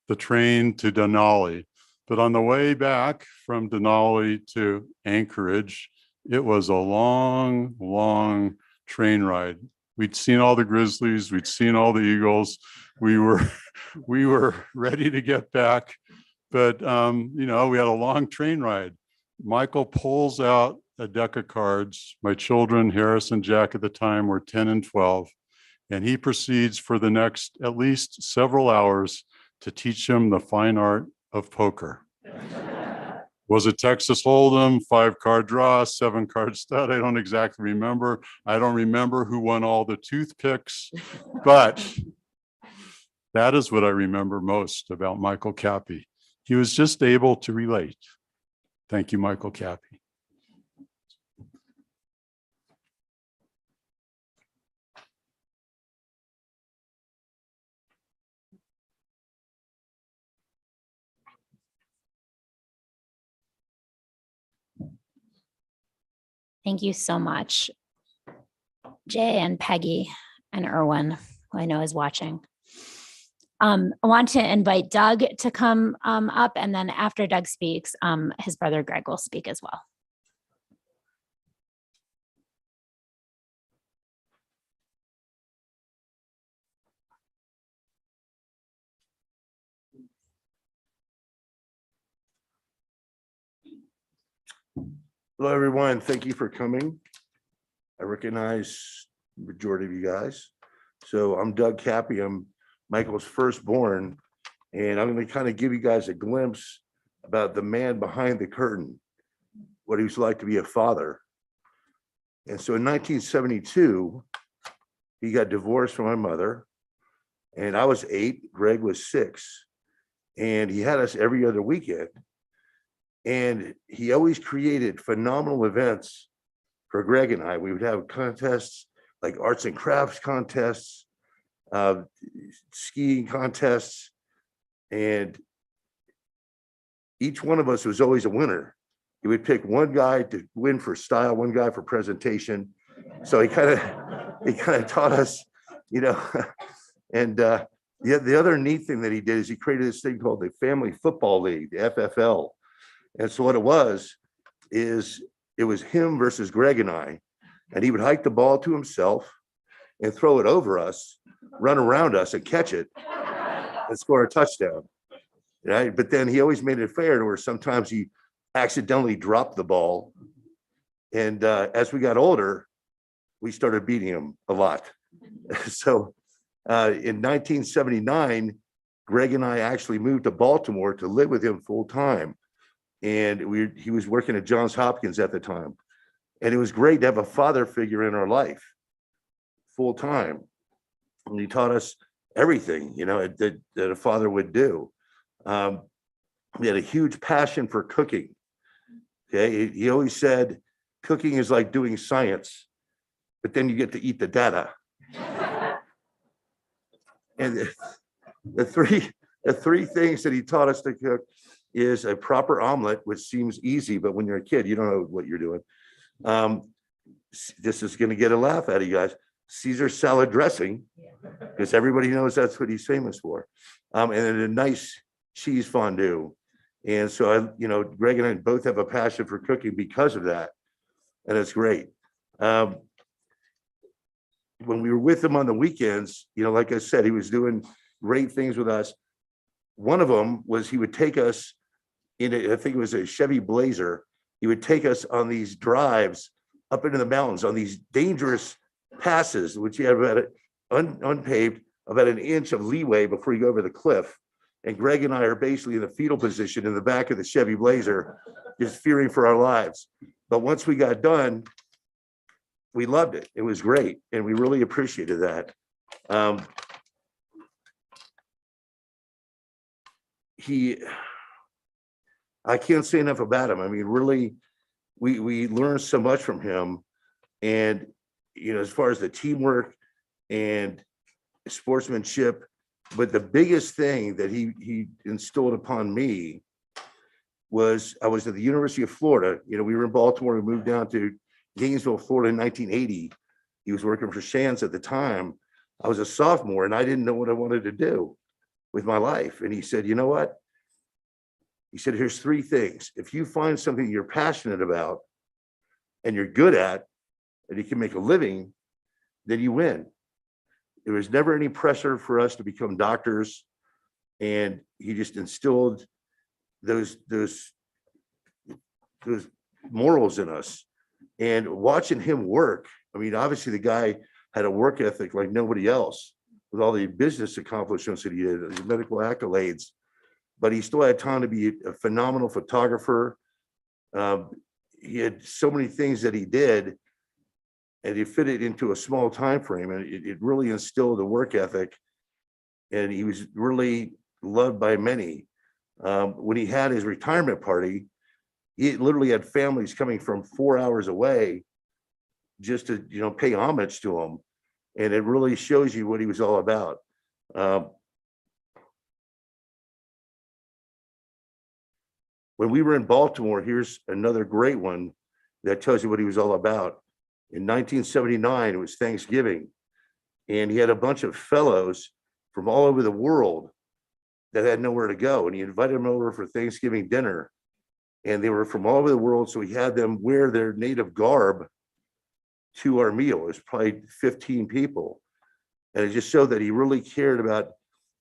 [SPEAKER 12] the train to Denali. But on the way back from Denali to Anchorage, it was a long, long train ride. We'd seen all the grizzlies, we'd seen all the eagles. We were ready to get back, but you know, we had a long train ride. Michael pulls out a deck of cards. My children, Harris and Jack at the time, were 10 and 12, and he proceeds for the next at least several hours to teach them the fine art of poker. Was it Texas Hold'em, 5-card draw, 7-card stud? I don't exactly remember. I don't remember who won all the toothpicks, but that is what I remember most about Michael Kappy. He was just able to relate. Thank you, Michael Kappy.
[SPEAKER 6] Thank you so much, Jay and Peggy and Erwin, who I know is watching. I want to invite Doug to come up, and then after Doug speaks, his brother Greg will speak as well.
[SPEAKER 13] Hello, everyone. Thank you for coming. I recognize the majority of you guys. So I'm Doug Kappy. I'm Michael's firstborn, and I'm going to kind of give you guys a glimpse about the man behind the curtain, what he was like to be a father. And so in 1972, he got divorced from my mother, and I was 8, Greg was 6, and he had us every other weekend. And he always created phenomenal events for Greg and I. We would have contests like arts and crafts contests, skiing contests, and each one of us was always a winner. He would pick one guy to win for style, one guy for presentation. So he kind of taught us, you know, and the other neat thing that he did is he created this thing called the Family Football League, the FFL. And so what it was is it was him versus Greg and I, and he would hike the ball to himself and throw it over us, run around us and catch it and score a touchdown. Right? But then he always made it fair to where sometimes he accidentally dropped the ball. And as we got older, we started beating him a lot. So in 1979, Greg and I actually moved to Baltimore to live with him full time. And he was working at Johns Hopkins at the time. And it was great to have a father figure in our life full time. And he taught us everything, you know, that a father would do. We had a huge passion for cooking. Okay. He always said, cooking is like doing science, but then you get to eat the data. And the three things that he taught us to cook is a proper omelet, which seems easy, but when you're a kid, you don't know what you're doing. This is going to get a laugh out of you guys. Caesar salad dressing, because everybody knows that's what he's famous for. And then a nice cheese fondue. And so Greg and I both have a passion for cooking because of that. And it's great. When we were with him on the weekends, like I said, he was doing great things with us. One of them was he would take us I think it was a Chevy Blazer. He would take us on these drives up into the mountains on these dangerous passes, which you have about unpaved, about an inch of leeway before you go over the cliff. And Greg and I are basically in the fetal position in the back of the Chevy Blazer, just fearing for our lives. But once we got done, we loved it. It was great. And we really appreciated that. I can't say enough about him. I mean, really, we learned so much from him. And, as far as the teamwork and sportsmanship, but the biggest thing that he instilled upon me was I was at the University of Florida. We were in Baltimore. We moved down to Gainesville, Florida in 1980. He was working for Shands at the time. I was a sophomore and I didn't know what I wanted to do with my life. And he said, you know what? He said, here's three things. If you find something you're passionate about and you're good at, and you can make a living, then you win. There was never any pressure for us to become doctors. And he just instilled those morals in us. And watching him work, I mean, obviously the guy had a work ethic like nobody else with all the business accomplishments that he did, his medical accolades, but he still had time to be a phenomenal photographer. He had so many things that he did, and he fit it into a small time frame, and it really instilled a work ethic. And he was really loved by many. When he had his retirement party, he literally had families coming from 4 hours away just to pay homage to him, and it really shows you what he was all about. When we were in Baltimore, here's another great one that tells you what he was all about. In 1979, it was Thanksgiving, and he had a bunch of fellows from all over the world that had nowhere to go, and he invited them over for Thanksgiving dinner, and they were from all over the world, so he had them wear their native garb to our meal. It was probably 15 people, and it just showed that he really cared about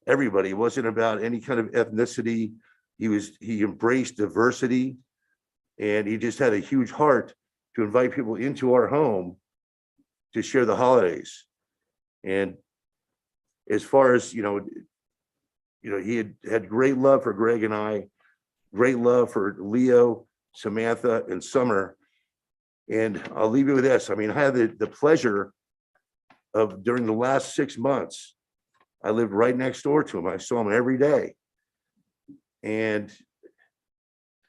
[SPEAKER 13] everybody. It wasn't about any kind of ethnicity. He embraced diversity, and he just had a huge heart to invite people into our home to share the holidays. And as far as he had great love for Greg and I, great love for Leo, Samantha, and Summer. And I'll leave you with this. I mean, I had the pleasure of, during the last 6 months, I lived right next door to him. I saw him every day. And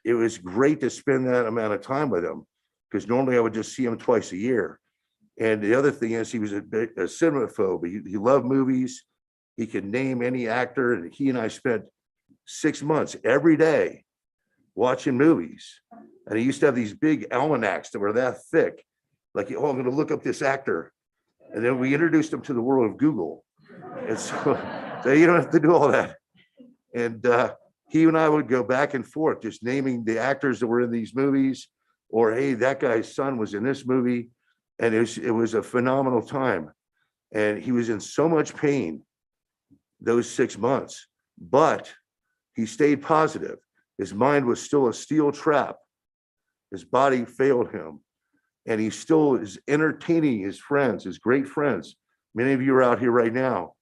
[SPEAKER 13] it was great to spend that amount of time with him, because normally I would just see him twice a year. And the other thing is he was a cinemaphobe. He loved movies. He could name any actor. And he and I spent 6 months every day watching movies. And he used to have these big almanacs that were that thick. Like, oh, I'm going to look up this actor. And then we introduced him to the world of Google. And so you don't have to do all that. And he and I would go back and forth, just naming the actors that were in these movies, or, hey, that guy's son was in this movie. And it was a phenomenal time. And he was in so much pain those 6 months, but he stayed positive. His mind was still a steel trap. His body failed him. And he still is entertaining his friends, his great friends. Many of you are out here right now.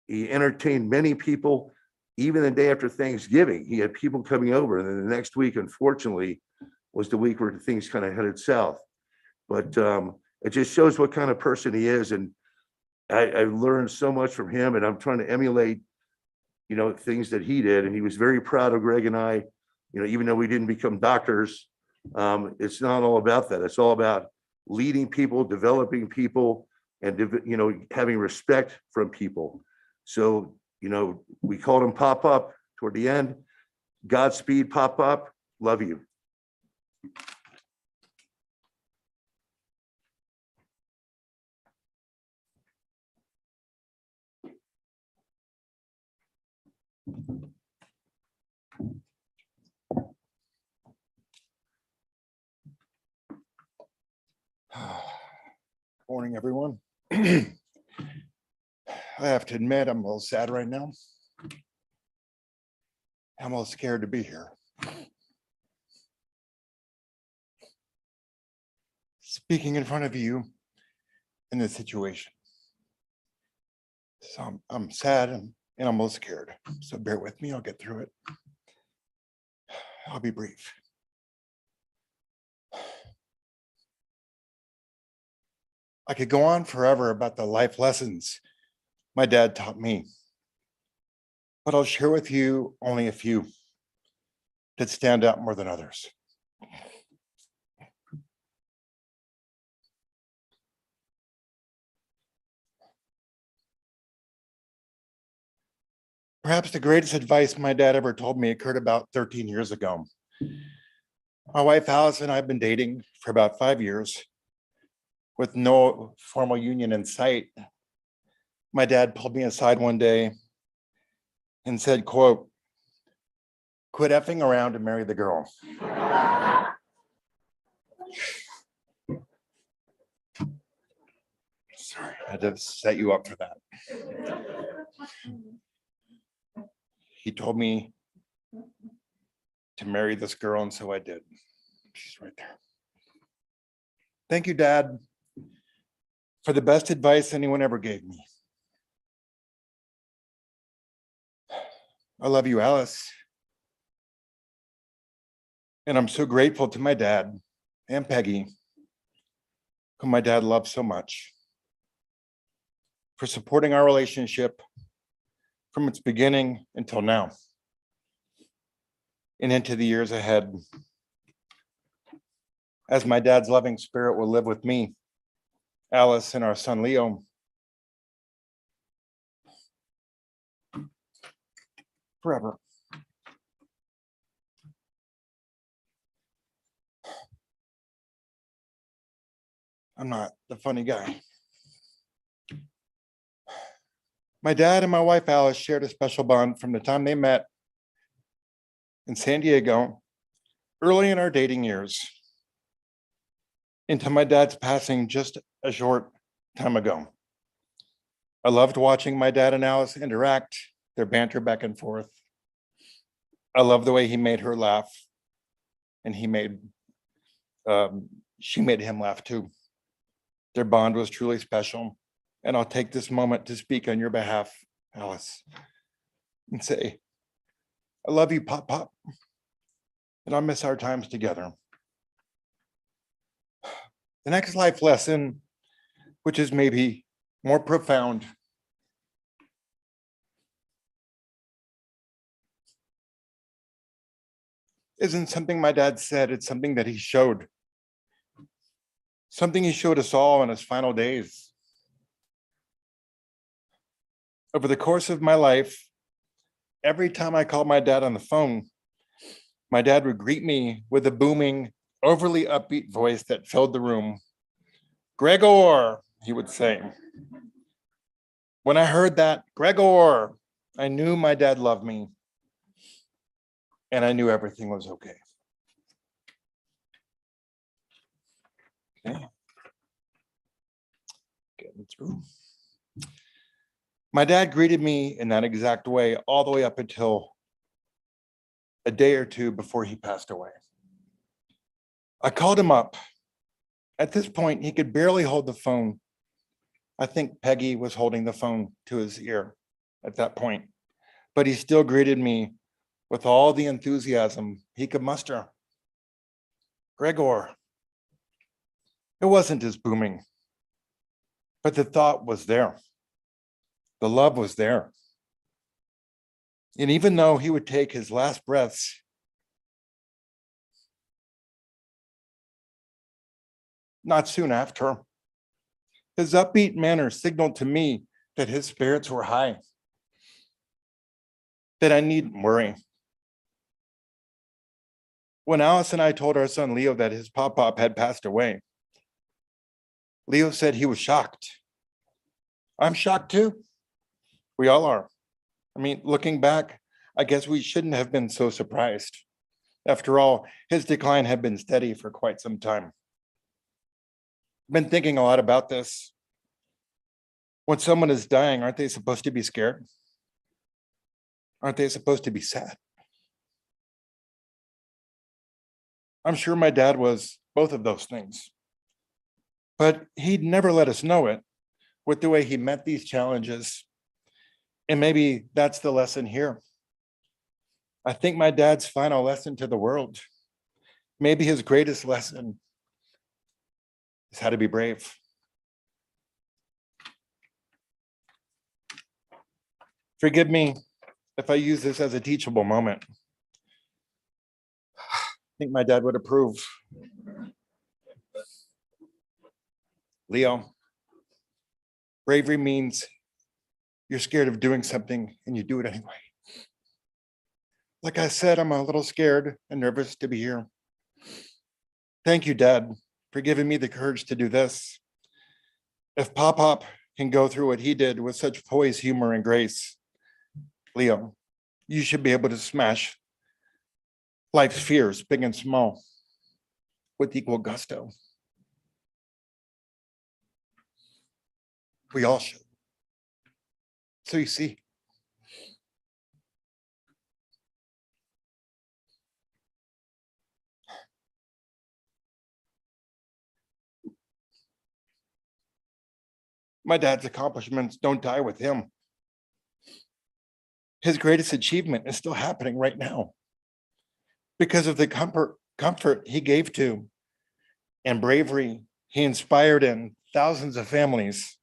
[SPEAKER 13] He entertained many people, even the day after Thanksgiving. He had people coming over. And then the next week, unfortunately, was the week where things kind of headed south. But it just shows what kind of person he is. And I learned so much from him, and I'm trying to emulate, things that he did. And he was very proud of Greg and I, even though we didn't become doctors. It's not all about that. It's all about leading people, developing people, and, having respect from people. So, we called him Pop Up toward the end. Godspeed, Pop Up. Love you.
[SPEAKER 14] Morning, everyone. I have to admit, I'm a little sad right now. I'm a little scared to be here. Speaking in front of you in this situation. So I'm sad and I'm a little scared. So bear with me, I'll get through it. I'll be brief. I could go on forever about the life lessons my dad taught me, but I'll share with you only a few that stand out more than others. Perhaps the greatest advice my dad ever told me occurred about 13 years ago. My wife Alice and I have been dating for about 5 years with no formal union in sight. My dad pulled me aside one day and said, quote, "Quit effing around and marry the girl." Sorry, I had to set you up for that. He told me to marry this girl, and so I did. She's right there. Thank you, Dad, for the best advice anyone ever gave me. I love you, Alice. And I'm so grateful to my dad and Peggy, whom my dad loved so much, for supporting our relationship from its beginning until now and into the years ahead. As my dad's loving spirit will live with me, Alice, and our son Leo, forever. I'm not the funny guy. My dad and my wife Alice shared a special bond from the time they met in San Diego early in our dating years until my dad's passing just a short time ago. I loved watching my dad and Alice interact, their banter back and forth. I love the way he made her laugh, and she made him laugh too. Their bond was truly special. And I'll take this moment to speak on your behalf, Alice, and say, I love you, Pop Pop, and I'll miss our times together. The next life lesson, which is maybe more profound, isn't something my dad said, it's something that he showed. something he showed us all in his final days. Over the course of my life, every time I called my dad on the phone, my dad would greet me with a booming, overly upbeat voice that filled the room. Gregor, he would say. When I heard that, Gregor, I knew my dad loved me, and I knew everything was okay. Okay. Getting through. My dad greeted me in that exact way all the way up until a day or two before he passed away. I called him up. At this point, he could barely hold the phone. I think Peggy was holding the phone to his ear at that point, but he still greeted me with all the enthusiasm he could muster. Gregor. It wasn't as booming, but the thought was there. The love was there. And even though he would take his last breaths, not soon after, his upbeat manner signaled to me that his spirits were high, that I needn't worry. When Alice and I told our son Leo that his pop-pop had passed away, Leo said he was shocked. I'm shocked too. We all are. I mean, looking back, I guess we shouldn't have been so surprised. After all, his decline had been steady for quite some time. I've been thinking a lot about this. When someone is dying, aren't they supposed to be scared? Aren't they supposed to be sad? I'm sure my dad was both of those things, but he'd never let us know it with the way he met these challenges. And maybe that's the lesson here. I think my dad's final lesson to the world, maybe his greatest lesson, is how to be brave. Forgive me if I use this as a teachable moment. I think my dad would approve. Leo, bravery means you're scared of doing something and you do it anyway. Like I said, I'm a little scared and nervous to be here. Thank you, Dad, for giving me the courage to do this. If Pop-Pop can go through what he did with such poise, humor, and grace, Leo, you should be able to smash life's fears, big and small, with equal gusto. We all should. So you see, my dad's accomplishments don't die with him. His greatest achievement is still happening right now because of the comfort he gave to and bravery he inspired in thousands of families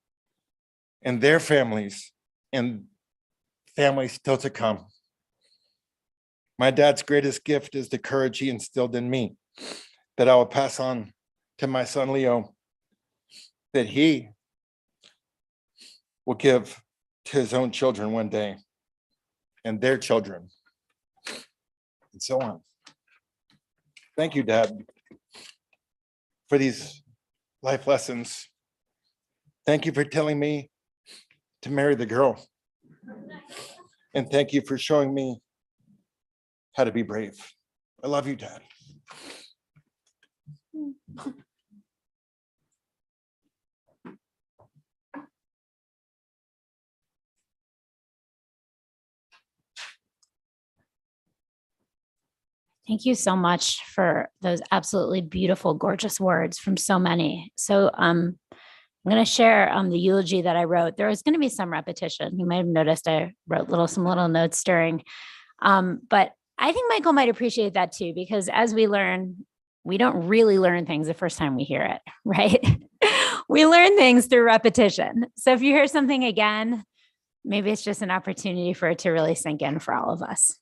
[SPEAKER 14] and their families and families still to come. My dad's greatest gift is the courage he instilled in me that I will pass on to my son Leo, that he will give to his own children one day and their children and so on. Thank you, Dad, for these life lessons. Thank you for telling me to marry the girl. And thank you for showing me how to be brave. I love you, Dad.
[SPEAKER 6] Thank you so much for those absolutely beautiful, gorgeous words from so many. So I'm going to share the eulogy that I wrote. There is going to be some repetition. You might have noticed I wrote some little notes during, but I think Michael might appreciate that too, because as we learn, we don't really learn things the first time we hear it, right? We learn things through repetition. So if you hear something again, maybe it's just an opportunity for it to really sink in for all of us.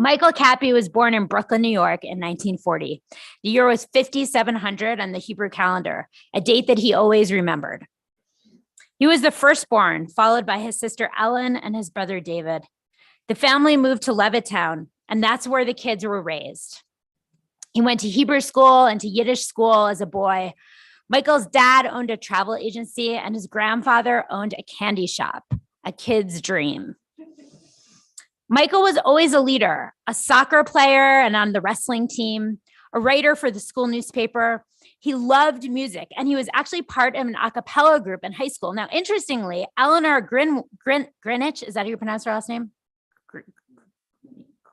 [SPEAKER 6] Michael Kappy was born in Brooklyn, New York in 1940. The year was 5700 on the Hebrew calendar, a date that he always remembered. He was the firstborn, followed by his sister Ellen and his brother David. The family moved to Levittown, and that's where the kids were raised. He went to Hebrew school and to Yiddish school as a boy. Michael's dad owned a travel agency, and his grandfather owned a candy shop, a kid's dream. Michael was always a leader, a soccer player and on the wrestling team, a writer for the school newspaper. He loved music, and he was actually part of an a cappella group in high school. Now, interestingly, Eleanor Greenwich, is that how you pronounce her last name?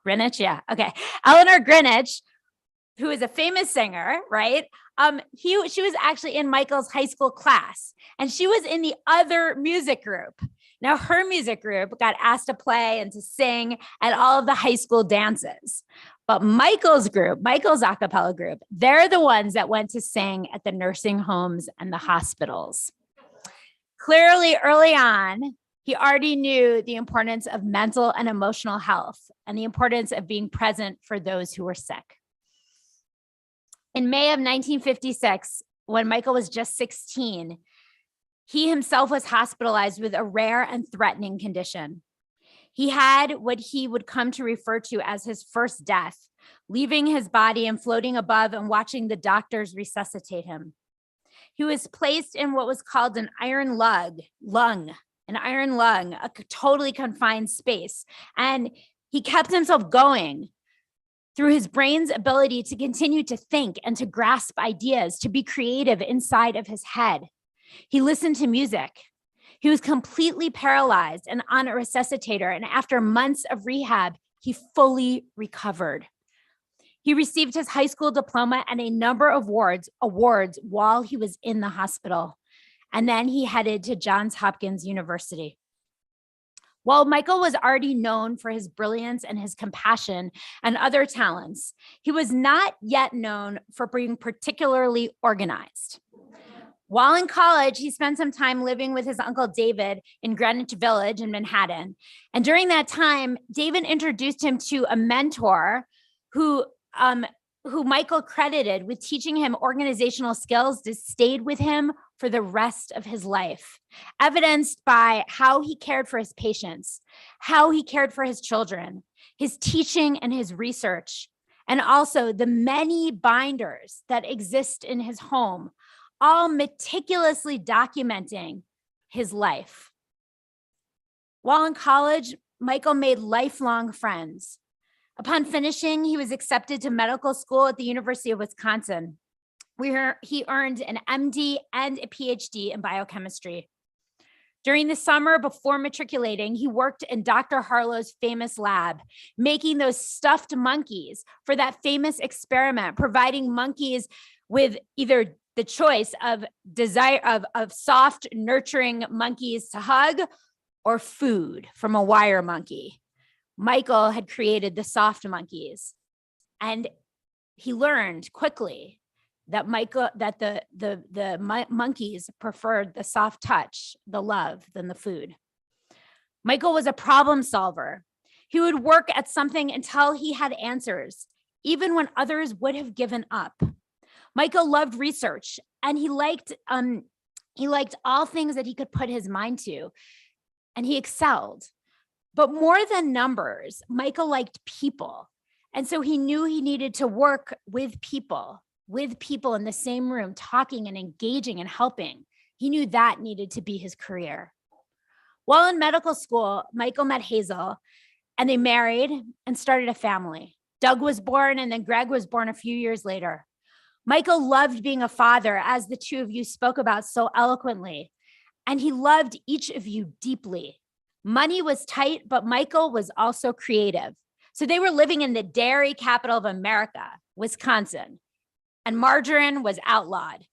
[SPEAKER 6] Greenwich, yeah, okay. Eleanor Greenwich, who is a famous singer, right? She was actually in Michael's high school class, and she was in the other music group. Now, her music group got asked to play and to sing at all of the high school dances. But Michael's group, Michael's a cappella group, they're the ones that went to sing at the nursing homes and the hospitals. Clearly, early on, he already knew the importance of mental and emotional health and the importance of being present for those who were sick. In May of 1956, when Michael was just 16, he himself was hospitalized with a rare and threatening condition. He had what he would come to refer to as his first death, leaving his body and floating above and watching the doctors resuscitate him. He was placed in what was called an iron lung, a totally confined space. And he kept himself going through his brain's ability to continue to think and to grasp ideas, to be creative inside of his head. He listened to music. He was completely paralyzed and on a resuscitator. And after months of rehab, he fully recovered. He received his high school diploma and a number of awards while he was in the hospital. And then he headed to Johns Hopkins University. While Michael was already known for his brilliance and his compassion and other talents, he was not yet known for being particularly organized. While in college, he spent some time living with his uncle David in Greenwich Village in Manhattan. And during that time, David introduced him to a mentor who Michael credited with teaching him organizational skills that stayed with him for the rest of his life, evidenced by how he cared for his patients, how he cared for his children, his teaching and his research, and also the many binders that exist in his home, all meticulously documenting his life. While in college, Michael made lifelong friends. Upon finishing, he was accepted to medical school at the University of Wisconsin, where he earned an MD and a PhD in biochemistry. During the summer before matriculating, he worked in Dr. Harlow's famous lab, making those stuffed monkeys for that famous experiment, providing monkeys with either the choice of soft, nurturing monkeys to hug or food from a wire monkey. Michael had created the soft monkeys, and he learned quickly that the monkeys preferred the soft touch, the love, than the food. Michael was a problem solver. He would work at something until he had answers, even when others would have given up. Michael loved research, and he liked all things that he could put his mind to, and he excelled. But more than numbers, Michael liked people. And so he knew he needed to work with people in the same room, talking and engaging and helping. He knew that needed to be his career. While in medical school, Michael met Hazel, and they married and started a family. Doug was born, and then Greg was born a few years later. Michael loved being a father, as the two of you spoke about so eloquently, and he loved each of you deeply. Money was tight, but Michael was also creative. So they were living in the dairy capital of America, Wisconsin, and margarine was outlawed.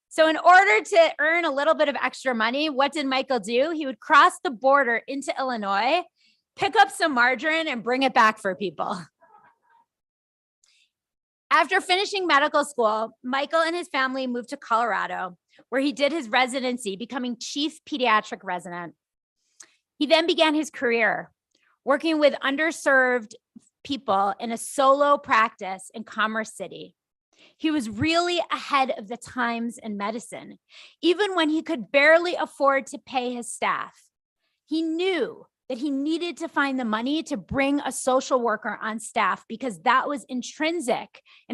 [SPEAKER 6] So in order to earn a little bit of extra money, what did Michael do? He would cross the border into Illinois, pick up some margarine, and bring it back for people. After finishing medical school, Michael and his family moved to Colorado, where he did his residency, becoming chief pediatric resident. He then began his career working with underserved people in a solo practice in Commerce City. He was really ahead of the times in medicine, even when he could barely afford to pay his staff. He knew that he needed to find the money to bring a social worker on staff because that was an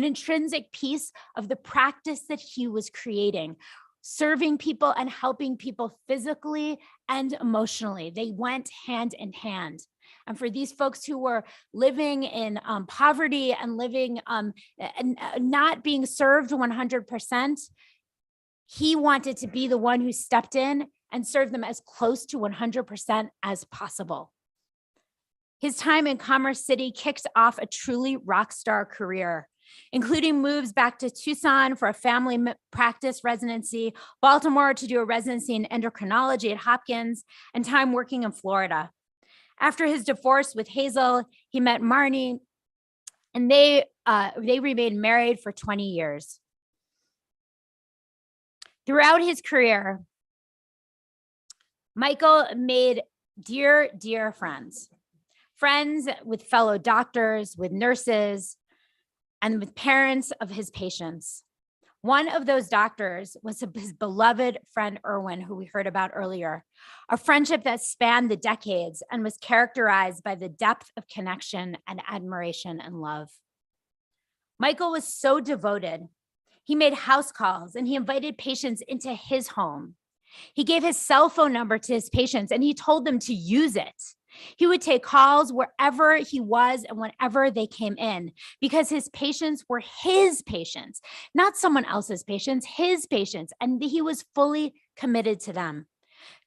[SPEAKER 6] intrinsic piece of the practice that he was creating, serving people and helping people physically and emotionally. They went hand in hand. And for these folks who were living in poverty and living and not being served 100%, he wanted to be the one who stepped in and served them as close to 100% as possible. His time in Commerce City kicked off a truly rock star career, including moves back to Tucson for a family practice residency, Baltimore to do a residency in endocrinology at Hopkins, and time working in Florida. After his divorce with Hazel, he met Marnie, and they remained married for 20 years. Throughout his career, Michael made dear, dear friends with fellow doctors, with nurses, and with parents of his patients. One of those doctors was his beloved friend, Erwin, who we heard about earlier, a friendship that spanned the decades and was characterized by the depth of connection and admiration and love. Michael was so devoted. He made house calls and he invited patients into his home. He gave his cell phone number to his patients and he told them to use it. He would take calls wherever he was and whenever they came in because his patients were his patients, not someone else's patients, his patients, and he was fully committed to them.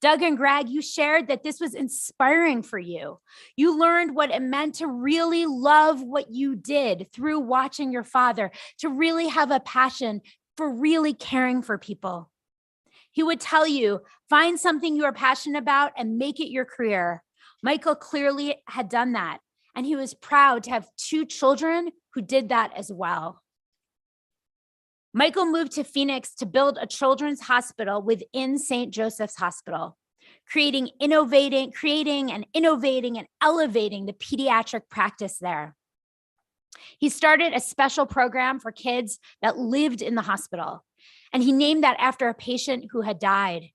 [SPEAKER 6] Doug and Greg, you shared that this was inspiring for you. You learned what it meant to really love what you did through watching your father, to really have a passion for really caring for people. He would tell you, find something you are passionate about and make it your career. Michael clearly had done that, and he was proud to have 2 children who did that as well. Michael moved to Phoenix to build a children's hospital within St. Joseph's Hospital, creating and innovating and elevating the pediatric practice there. He started a special program for kids that lived in the hospital, and he named that after a patient who had died.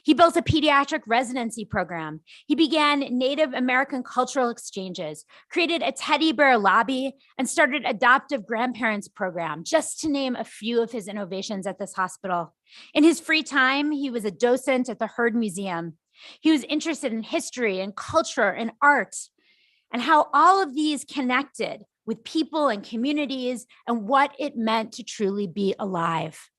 [SPEAKER 6] He built a pediatric residency program. He began Native American cultural exchanges, created a teddy bear lobby, and started adoptive grandparents program, just to name a few of his innovations at this hospital. In his free time, he was a docent at the Heard Museum. He was interested in history and culture and art, and how all of these connected with people and communities and what it meant to truly be alive.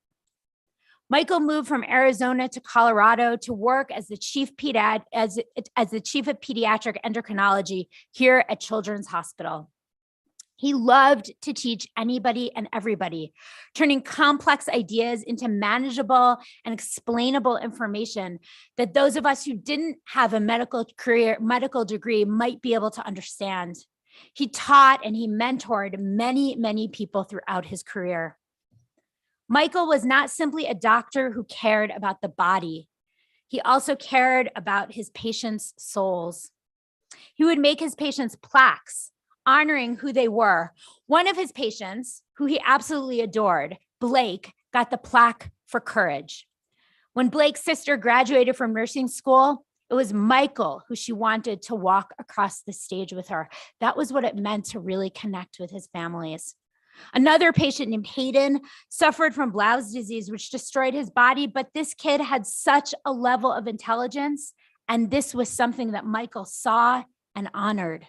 [SPEAKER 6] Michael moved from Arizona to Colorado to work as the chief of pediatric endocrinology here at Children's Hospital. He loved to teach anybody and everybody, turning complex ideas into manageable and explainable information that those of us who didn't have a medical degree might be able to understand. He taught and he mentored many, many people throughout his career. Michael was not simply a doctor who cared about the body. He also cared about his patients' souls. He would make his patients plaques, honoring who they were. One of his patients, who he absolutely adored, Blake, got the plaque for courage. When Blake's sister graduated from nursing school, it was Michael who she wanted to walk across the stage with her. That was what it meant to really connect with his families. Another patient named Hayden suffered from Blau's disease, which destroyed his body, but this kid had such a level of intelligence, and this was something that Michael saw and honored.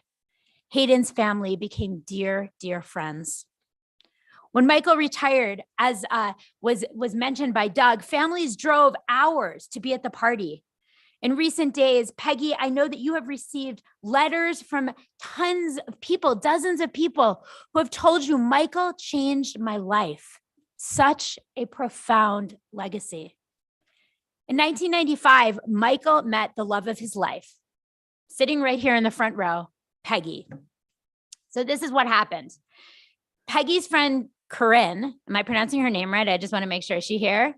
[SPEAKER 6] Hayden's family became dear, dear friends. When Michael retired, as was mentioned by Doug, families drove hours to be at the party. In recent days, Peggy, I know that you have received letters from tons of people, dozens of people who have told you, Michael changed my life. Such a profound legacy. In 1995, Michael met the love of his life, sitting right here in the front row, Peggy. So this is what happened. Peggy's friend, Corinne, am I pronouncing her name right? I just want to make sure. Is she here?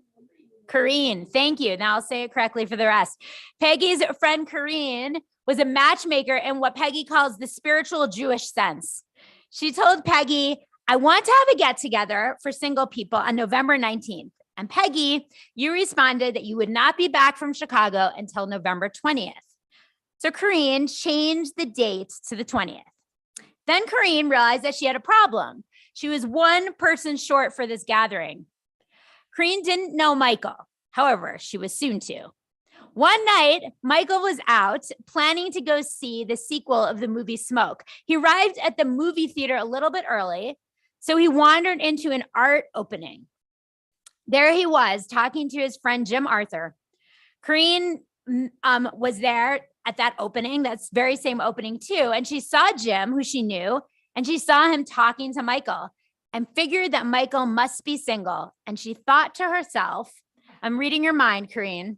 [SPEAKER 6] Corrine, thank you. Now I'll say it correctly for the rest. Peggy's friend Corrine was a matchmaker in what Peggy calls the spiritual Jewish sense. She told Peggy, I want to have a get together for single people on November 19th. And Peggy, you responded that you would not be back from Chicago until November 20th. So Corinne changed the date to the 20th. Then Corinne realized that she had a problem. She was one person short for this gathering. Corinne didn't know Michael. However, she was soon to. One night, Michael was out planning to go see the sequel of the movie Smoke. He arrived at the movie theater a little bit early, so he wandered into an art opening. There he was talking to his friend Jim Arthur. Corinne was there at that opening, that's very same opening too, and she saw Jim, who she knew, and she saw him talking to Michael and figured that Michael must be single. And she thought to herself, I'm reading your mind, Corinne,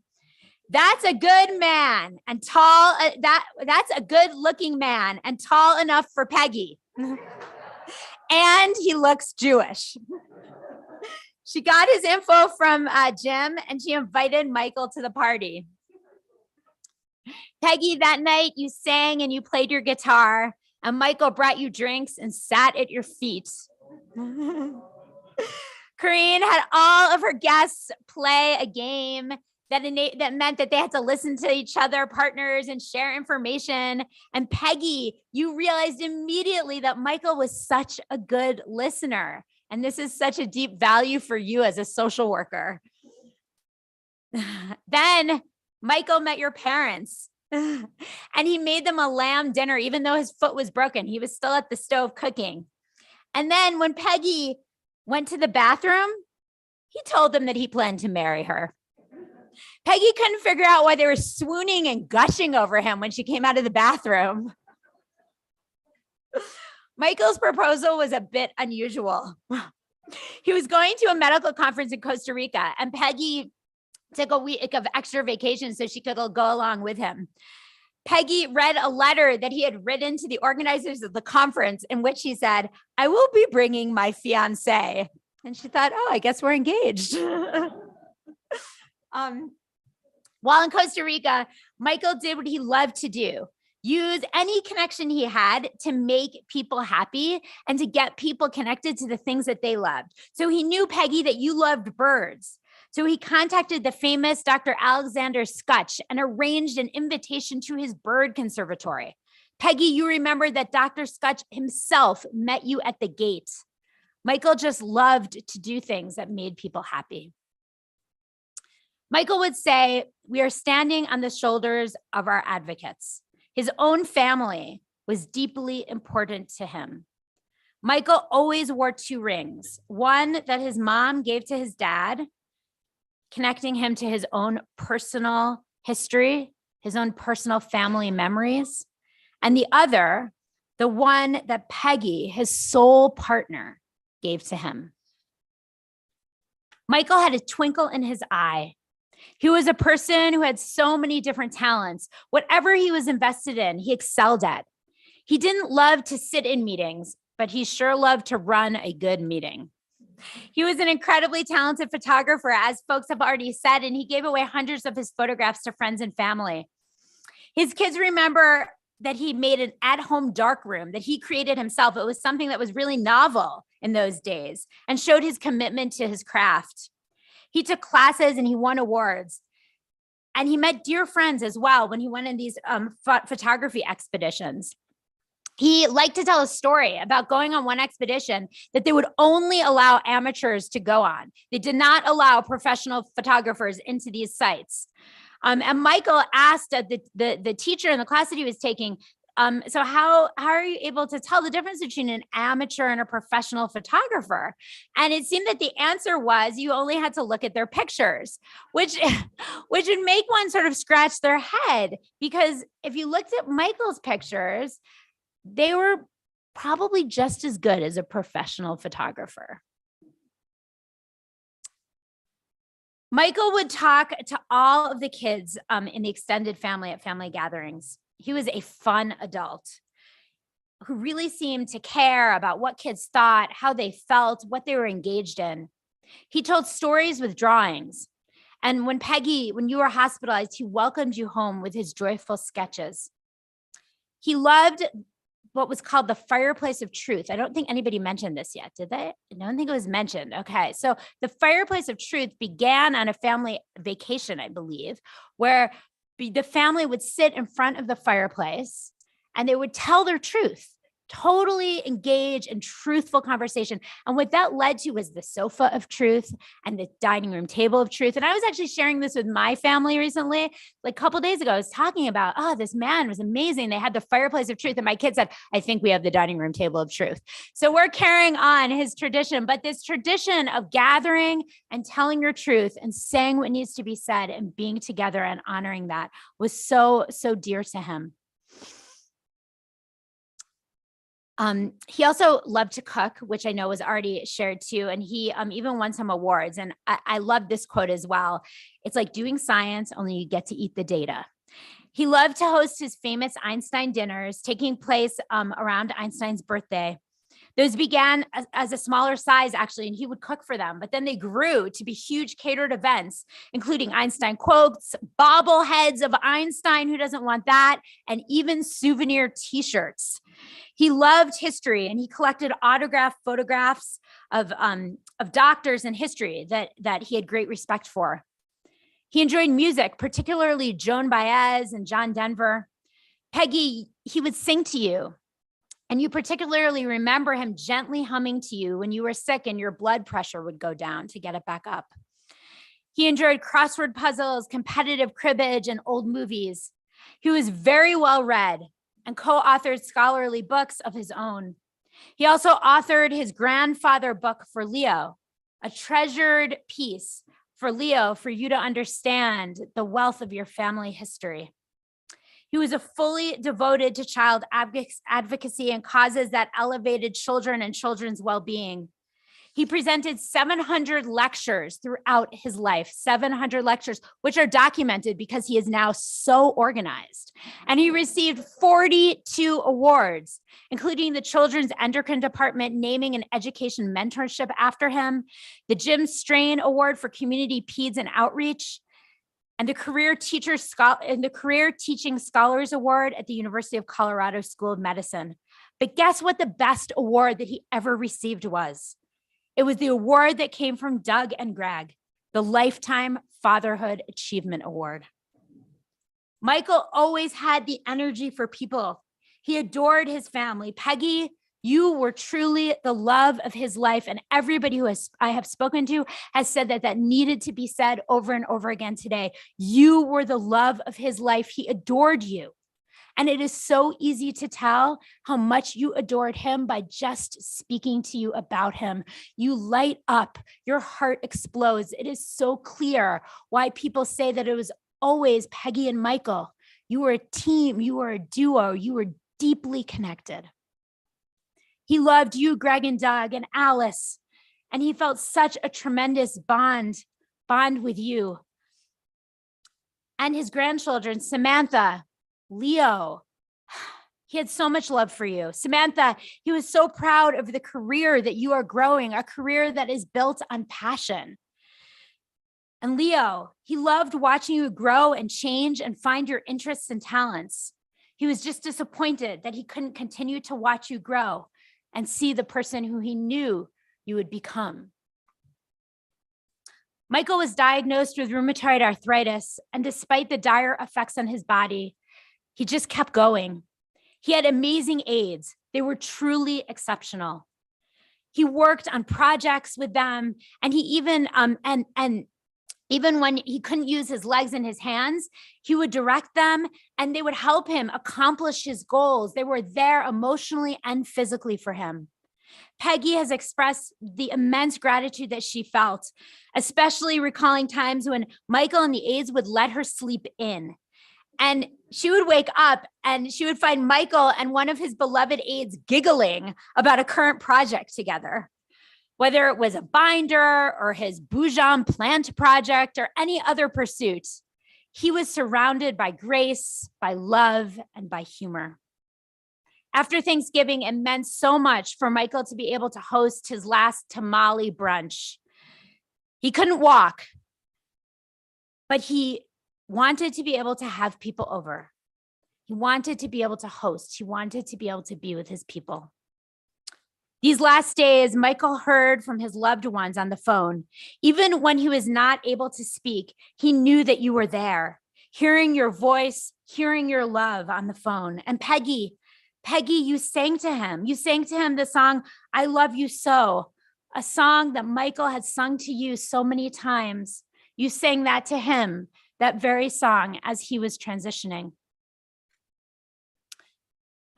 [SPEAKER 6] that's a good man and tall, that's a good looking man and tall enough for Peggy. And he looks Jewish. She got his info from Jim and she invited Michael to the party. Peggy, that night you sang and you played your guitar and Michael brought you drinks and sat at your feet. Corinne had all of her guests play a game that meant that they had to listen to each other, partners, and share information. And Peggy, you realized immediately that Michael was such a good listener. And this is such a deep value for you as a social worker. Then Michael met your parents and he made them a lamb dinner, even though his foot was broken. He was still at the stove cooking. And then when Peggy went to the bathroom, he told them that he planned to marry her. Peggy couldn't figure out why they were swooning and gushing over him when she came out of the bathroom. Michael's proposal was a bit unusual. He was going to a medical conference in Costa Rica, and Peggy took a week of extra vacation so she could go along with him. Peggy read a letter that he had written to the organizers of the conference in which he said, I will be bringing my fiance. And she thought, oh, I guess we're engaged. While in Costa Rica, Michael did what he loved to do. Use any connection he had to make people happy and to get people connected to the things that they loved. So he knew, Peggy, that you loved birds. So he contacted the famous Dr. Alexander Skutch and arranged an invitation to his bird conservatory. Peggy, you remember that Dr. Skutch himself met you at the gate. Michael just loved to do things that made people happy. Michael would say, we are standing on the shoulders of our advocates. His own family was deeply important to him. Michael always wore 2 rings, one that his mom gave to his dad, connecting him to his own personal history, his own personal family memories, and the other, the one that Peggy, his soul partner, gave to him. Michael had a twinkle in his eye. He was a person who had so many different talents. Whatever he was invested in, he excelled at. He didn't love to sit in meetings, but he sure loved to run a good meeting. He was an incredibly talented photographer, as folks have already said, and he gave away hundreds of his photographs to friends and family. His kids remember that he made an at-home dark room that he created himself. It was something that was really novel in those days and showed his commitment to his craft. He took classes and he won awards. And he met dear friends as well when he went in these photography expeditions. He liked to tell a story about going on one expedition that they would only allow amateurs to go on. They did not allow professional photographers into these sites. And Michael asked the teacher in the class that he was taking, so how are you able to tell the difference between an amateur and a professional photographer? And it seemed that the answer was you only had to look at their pictures, which would make one sort of scratch their head, because if you looked at Michael's pictures, they were probably just as good as a professional photographer. Michael would talk to all of the kids in the extended family at family gatherings. He was a fun adult who really seemed to care about what kids thought, how they felt, what they were engaged in. He told stories with drawings. And when you were hospitalized, he welcomed you home with his joyful sketches. He loved what was called the Fireplace of Truth. I don't think anybody mentioned this yet, did they? I don't think it was mentioned. Okay, so the Fireplace of Truth began on a family vacation, I believe, where the family would sit in front of the fireplace and they would tell their truth, totally engage in truthful conversation. And what that led to was the sofa of truth and the dining room table of truth. And I was actually sharing this with my family recently, like a couple of days ago. I was talking about, oh, this man was amazing. They had the fireplace of truth. And my kid said, I think we have the dining room table of truth. So we're carrying on his tradition, but this tradition of gathering and telling your truth and saying what needs to be said and being together and honoring that was so, so dear to him. He also loved to cook, which I know was already shared too. And he even won some awards. And I love this quote as well. It's like doing science, only you get to eat the data. He loved to host his famous Einstein dinners, taking place around Einstein's birthday. Those began as a smaller size, actually, and he would cook for them. But then they grew to be huge catered events, including Einstein quotes, bobbleheads of Einstein, who doesn't want that, and even souvenir T-shirts. He loved history, and he collected autographed photographs of doctors in history that he had great respect for. He enjoyed music, particularly Joan Baez and John Denver. Peggy, he would sing to you. And you particularly remember him gently humming to you when you were sick and your blood pressure would go down to get it back up. He enjoyed crossword puzzles, competitive cribbage, and old movies. He was very well read and co-authored scholarly books of his own. He also authored his grandfather book for Leo, a treasured piece for Leo for you to understand the wealth of your family history. He was a fully devoted to child advocacy and causes that elevated children and children's well-being. He presented 700 lectures throughout his life, 700 lectures, which are documented because he is now so organized. And he received 42 awards, including the Children's Endocrine Department naming an education mentorship after him, the Jim Strain Award for Community Peds and Outreach, and the Career Teaching Scholars Award at the University of Colorado School of Medicine. But guess what the best award that he ever received was? It was the award that came from Doug and Greg, the Lifetime Fatherhood Achievement Award. Michael always had the energy for people. He adored his family. Peggy, you were truly the love of his life. And everybody who I have spoken to has said that needed to be said over and over again today. You were the love of his life. He adored you. And it is so easy to tell how much you adored him by just speaking to you about him. You light up, your heart explodes. It is so clear why people say that it was always Peggy and Michael. You were a team, you were a duo, you were deeply connected. He loved you, Greg and Doug and Alice, and he felt such a tremendous bond with you. And his grandchildren, Samantha, Leo, he had so much love for you. Samantha, he was so proud of the career that you are growing, a career that is built on passion. And Leo, he loved watching you grow and change and find your interests and talents. He was just disappointed that he couldn't continue to watch you grow and see the person who he knew you would become. Michael was diagnosed with rheumatoid arthritis, and despite the dire effects on his body, he just kept going. He had amazing aides. They were truly exceptional. He worked on projects with them, and he even even when he couldn't use his legs and his hands, he would direct them and they would help him accomplish his goals. They were there emotionally and physically for him. Peggy has expressed the immense gratitude that she felt, especially recalling times when Michael and the aides would let her sleep in. And she would wake up and she would find Michael and one of his beloved aides giggling about a current project together. Whether it was a binder or his Boujon plant project or any other pursuit, he was surrounded by grace, by love, and by humor. After Thanksgiving, it meant so much for Michael to be able to host his last tamale brunch. He couldn't walk, but he wanted to be able to have people over. He wanted to be able to host. He wanted to be able to be with his people. These last days, Michael heard from his loved ones on the phone. Even when he was not able to speak, he knew that you were there, hearing your voice, hearing your love on the phone. And Peggy, you sang to him. You sang to him the song, I Love You So, a song that Michael had sung to you so many times. You sang that to him, that very song, as he was transitioning.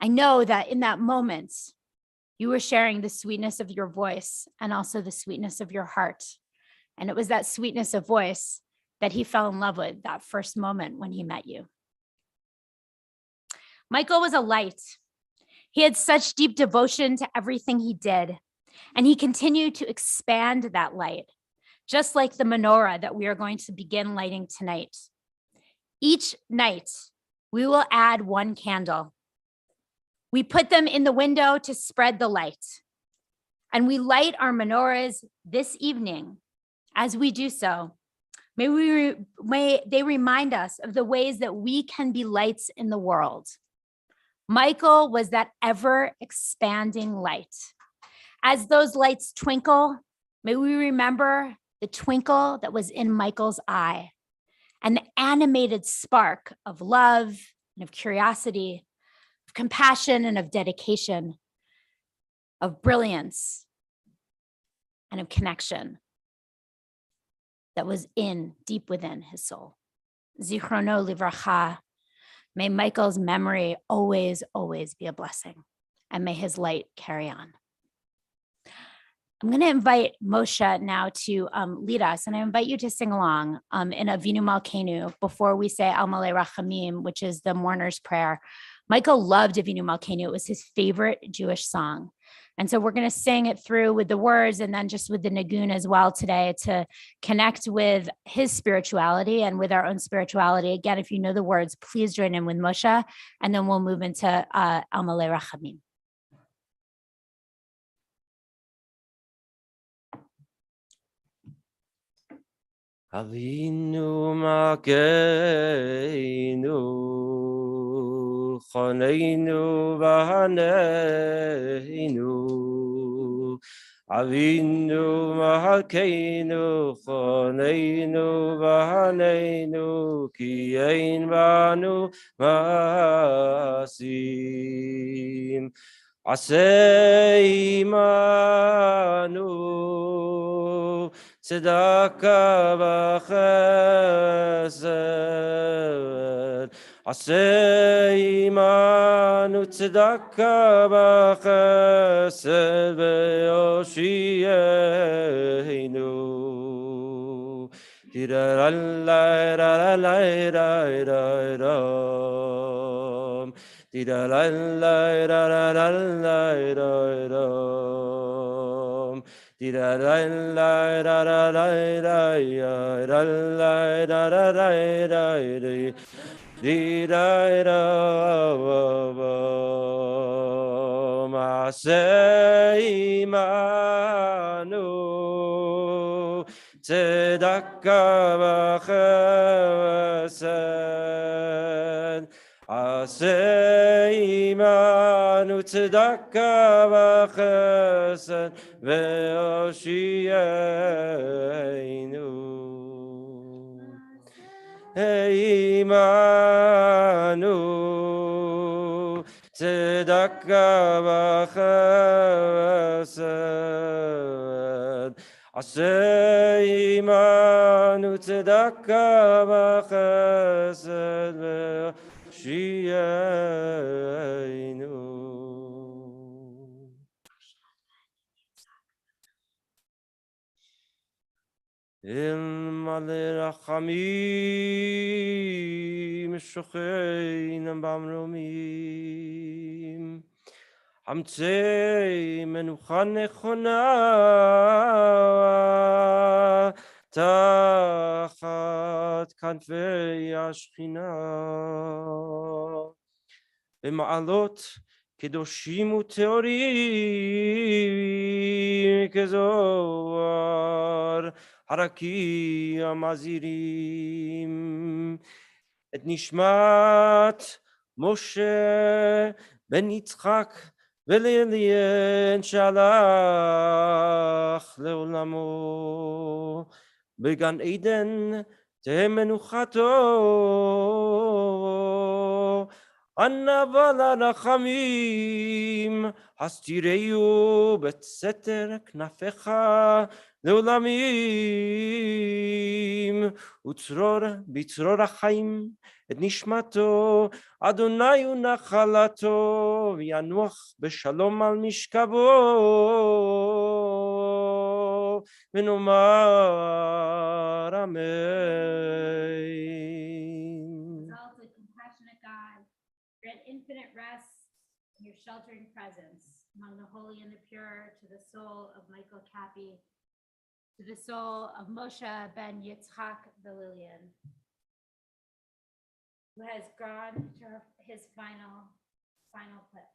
[SPEAKER 6] I know that in that moment, you were sharing the sweetness of your voice and also the sweetness of your heart. And it was that sweetness of voice that he fell in love with that first moment when he met you. Michael was a light. He had such deep devotion to everything he did, and he continued to expand that light, just like the menorah that we are going to begin lighting tonight. Each night, we will add one candle. We put them in the window to spread the light, and we light our menorahs this evening. As we do so, may they remind us of the ways that we can be lights in the world. Michael was that ever-expanding light. As those lights twinkle, may we remember the twinkle that was in Michael's eye, and the animated spark of love and of curiosity, of compassion and of dedication, of brilliance and of connection that was deep within his soul. Zichrono livracha. May Michael's memory always, always be a blessing, and may his light carry on. I'm going to invite Moshe now to lead us, and I invite you to sing along in Avinu Malkeinu before we say Al Malei Rachamim, which is the mourner's prayer. Michael loved Avinu Malkeinu. It was his favorite Jewish song. And so we're going to sing it through with the words and then just with the nigun as well today to connect with his spirituality and with our own spirituality. Again, if you know the words, please join in with Moshe, and then we'll move into Al Malei Rachamim.
[SPEAKER 8] Avinu Malkeinu, Choneinu v'Haneinu. Avinu Malkeinu, Choneinu v'Haneinu, Ki ein banu ma'asim. Aseh imanu tzedakah v'chesed. Aseh imanu tzedakah v'chesed ve'oshiyeinu. Di-da-la-la-la-la-la-la-la-la. Di-da-la-la-la-la-la-la-la. Di-da-la-la-la-la-la-la-la-la-la-la. Maseh imanu tzedakah v'chesed. Aseh imanu tzedakah v'chesed ve'oshiyeinu. Imanu tzedakah v'chesed. Aseh imanu tzedakah v'chesed ve'oshiyeinu. Il Malei Rachamim shochein b'amromim. Hamtzei menucha nechona tachat kanfei hashchina. B'ma'alot kedoshim u'teorim kezohar harakim amazirim. Et nishmat משה בן יצחק וליליאן שהלך לעולמו. בגן עדן תהא מנוחתו. ענווה לרחמים, הסתירהו בסתר כנפיך לעולמים. וצרור בצרור החיים את נשמתו, אדוני הוא נחלתו, וינוח בשלום על משכבו, ונאמר אמן.
[SPEAKER 6] Exalted, compassionate God, grant infinite rest in your sheltering presence among the holy and the pure, to the soul of Michael Kappy, to the soul of Moshe ben Yitzhak Lillian, who has gone to his final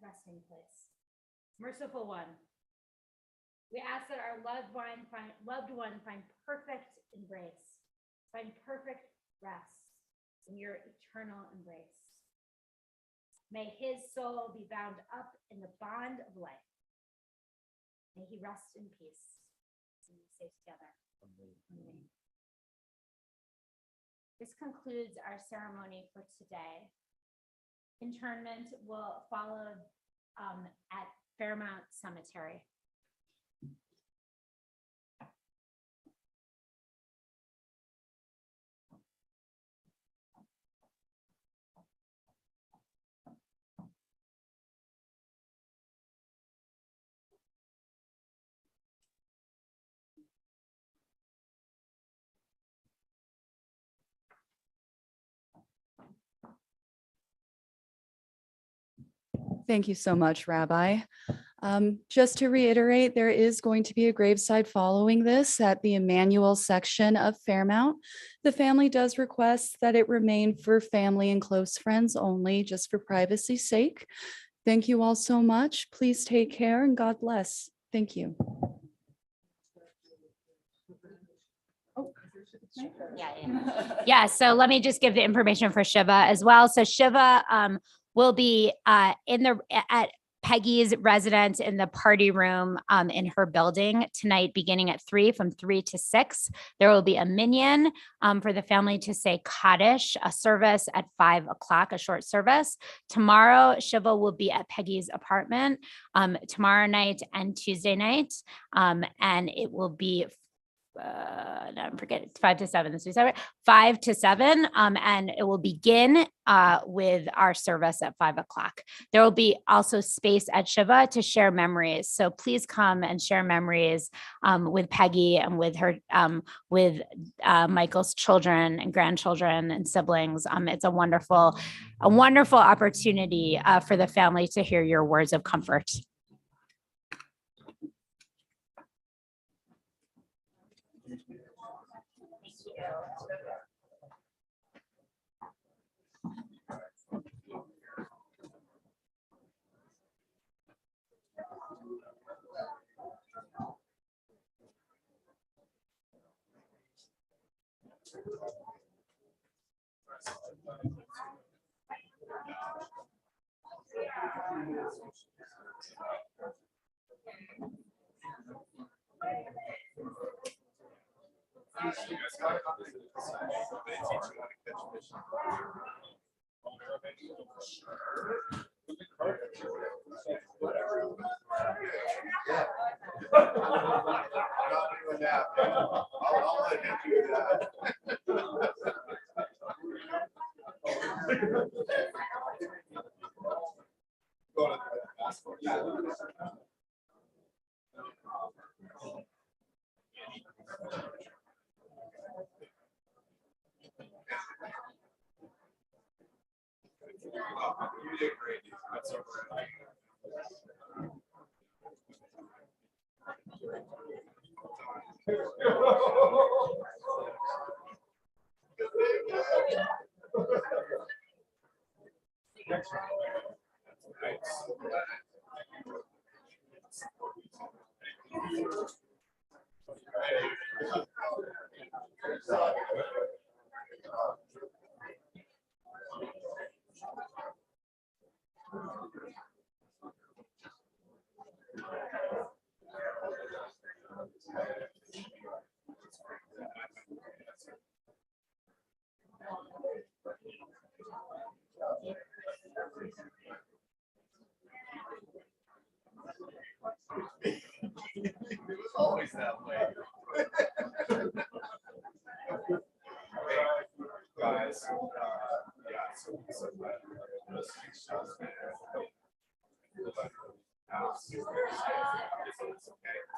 [SPEAKER 6] resting place. Merciful one, we ask that our loved one find perfect embrace, find perfect rest in your eternal embrace. May his soul be bound up in the bond of life. May he rest in peace. And we say together. Amen. This concludes our ceremony for today. Interment will follow at Fairmount Cemetery.
[SPEAKER 15] Thank you so much, Rabbi. Just to reiterate, there is going to be a graveside following this at the Emmanuel section of Fairmount. The family does request that it remain for family and close friends only, just for privacy's sake. Thank you all so much. Please take care and God bless. Thank you.
[SPEAKER 6] Yeah, so let me just give the information for Shiva as well. So Shiva will be at Peggy's residence in the party room in her building tonight, beginning at 3, from 3 to 6. There will be a minyan for the family to say Kaddish, a service at 5 o'clock, a short service. Tomorrow, Shiva will be at Peggy's apartment tomorrow night and Tuesday night, and it will be I forget, it's 5 to 7 this week, 5 to 7, and it will begin with our service at 5 o'clock. There will be also space at Shiva to share memories, so please come and share memories with Peggy and with her, with Michael's children and grandchildren and siblings. It's a wonderful opportunity for the family to hear your words of comfort.
[SPEAKER 16] It was always that way. Guys, yeah, so glad. It's okay.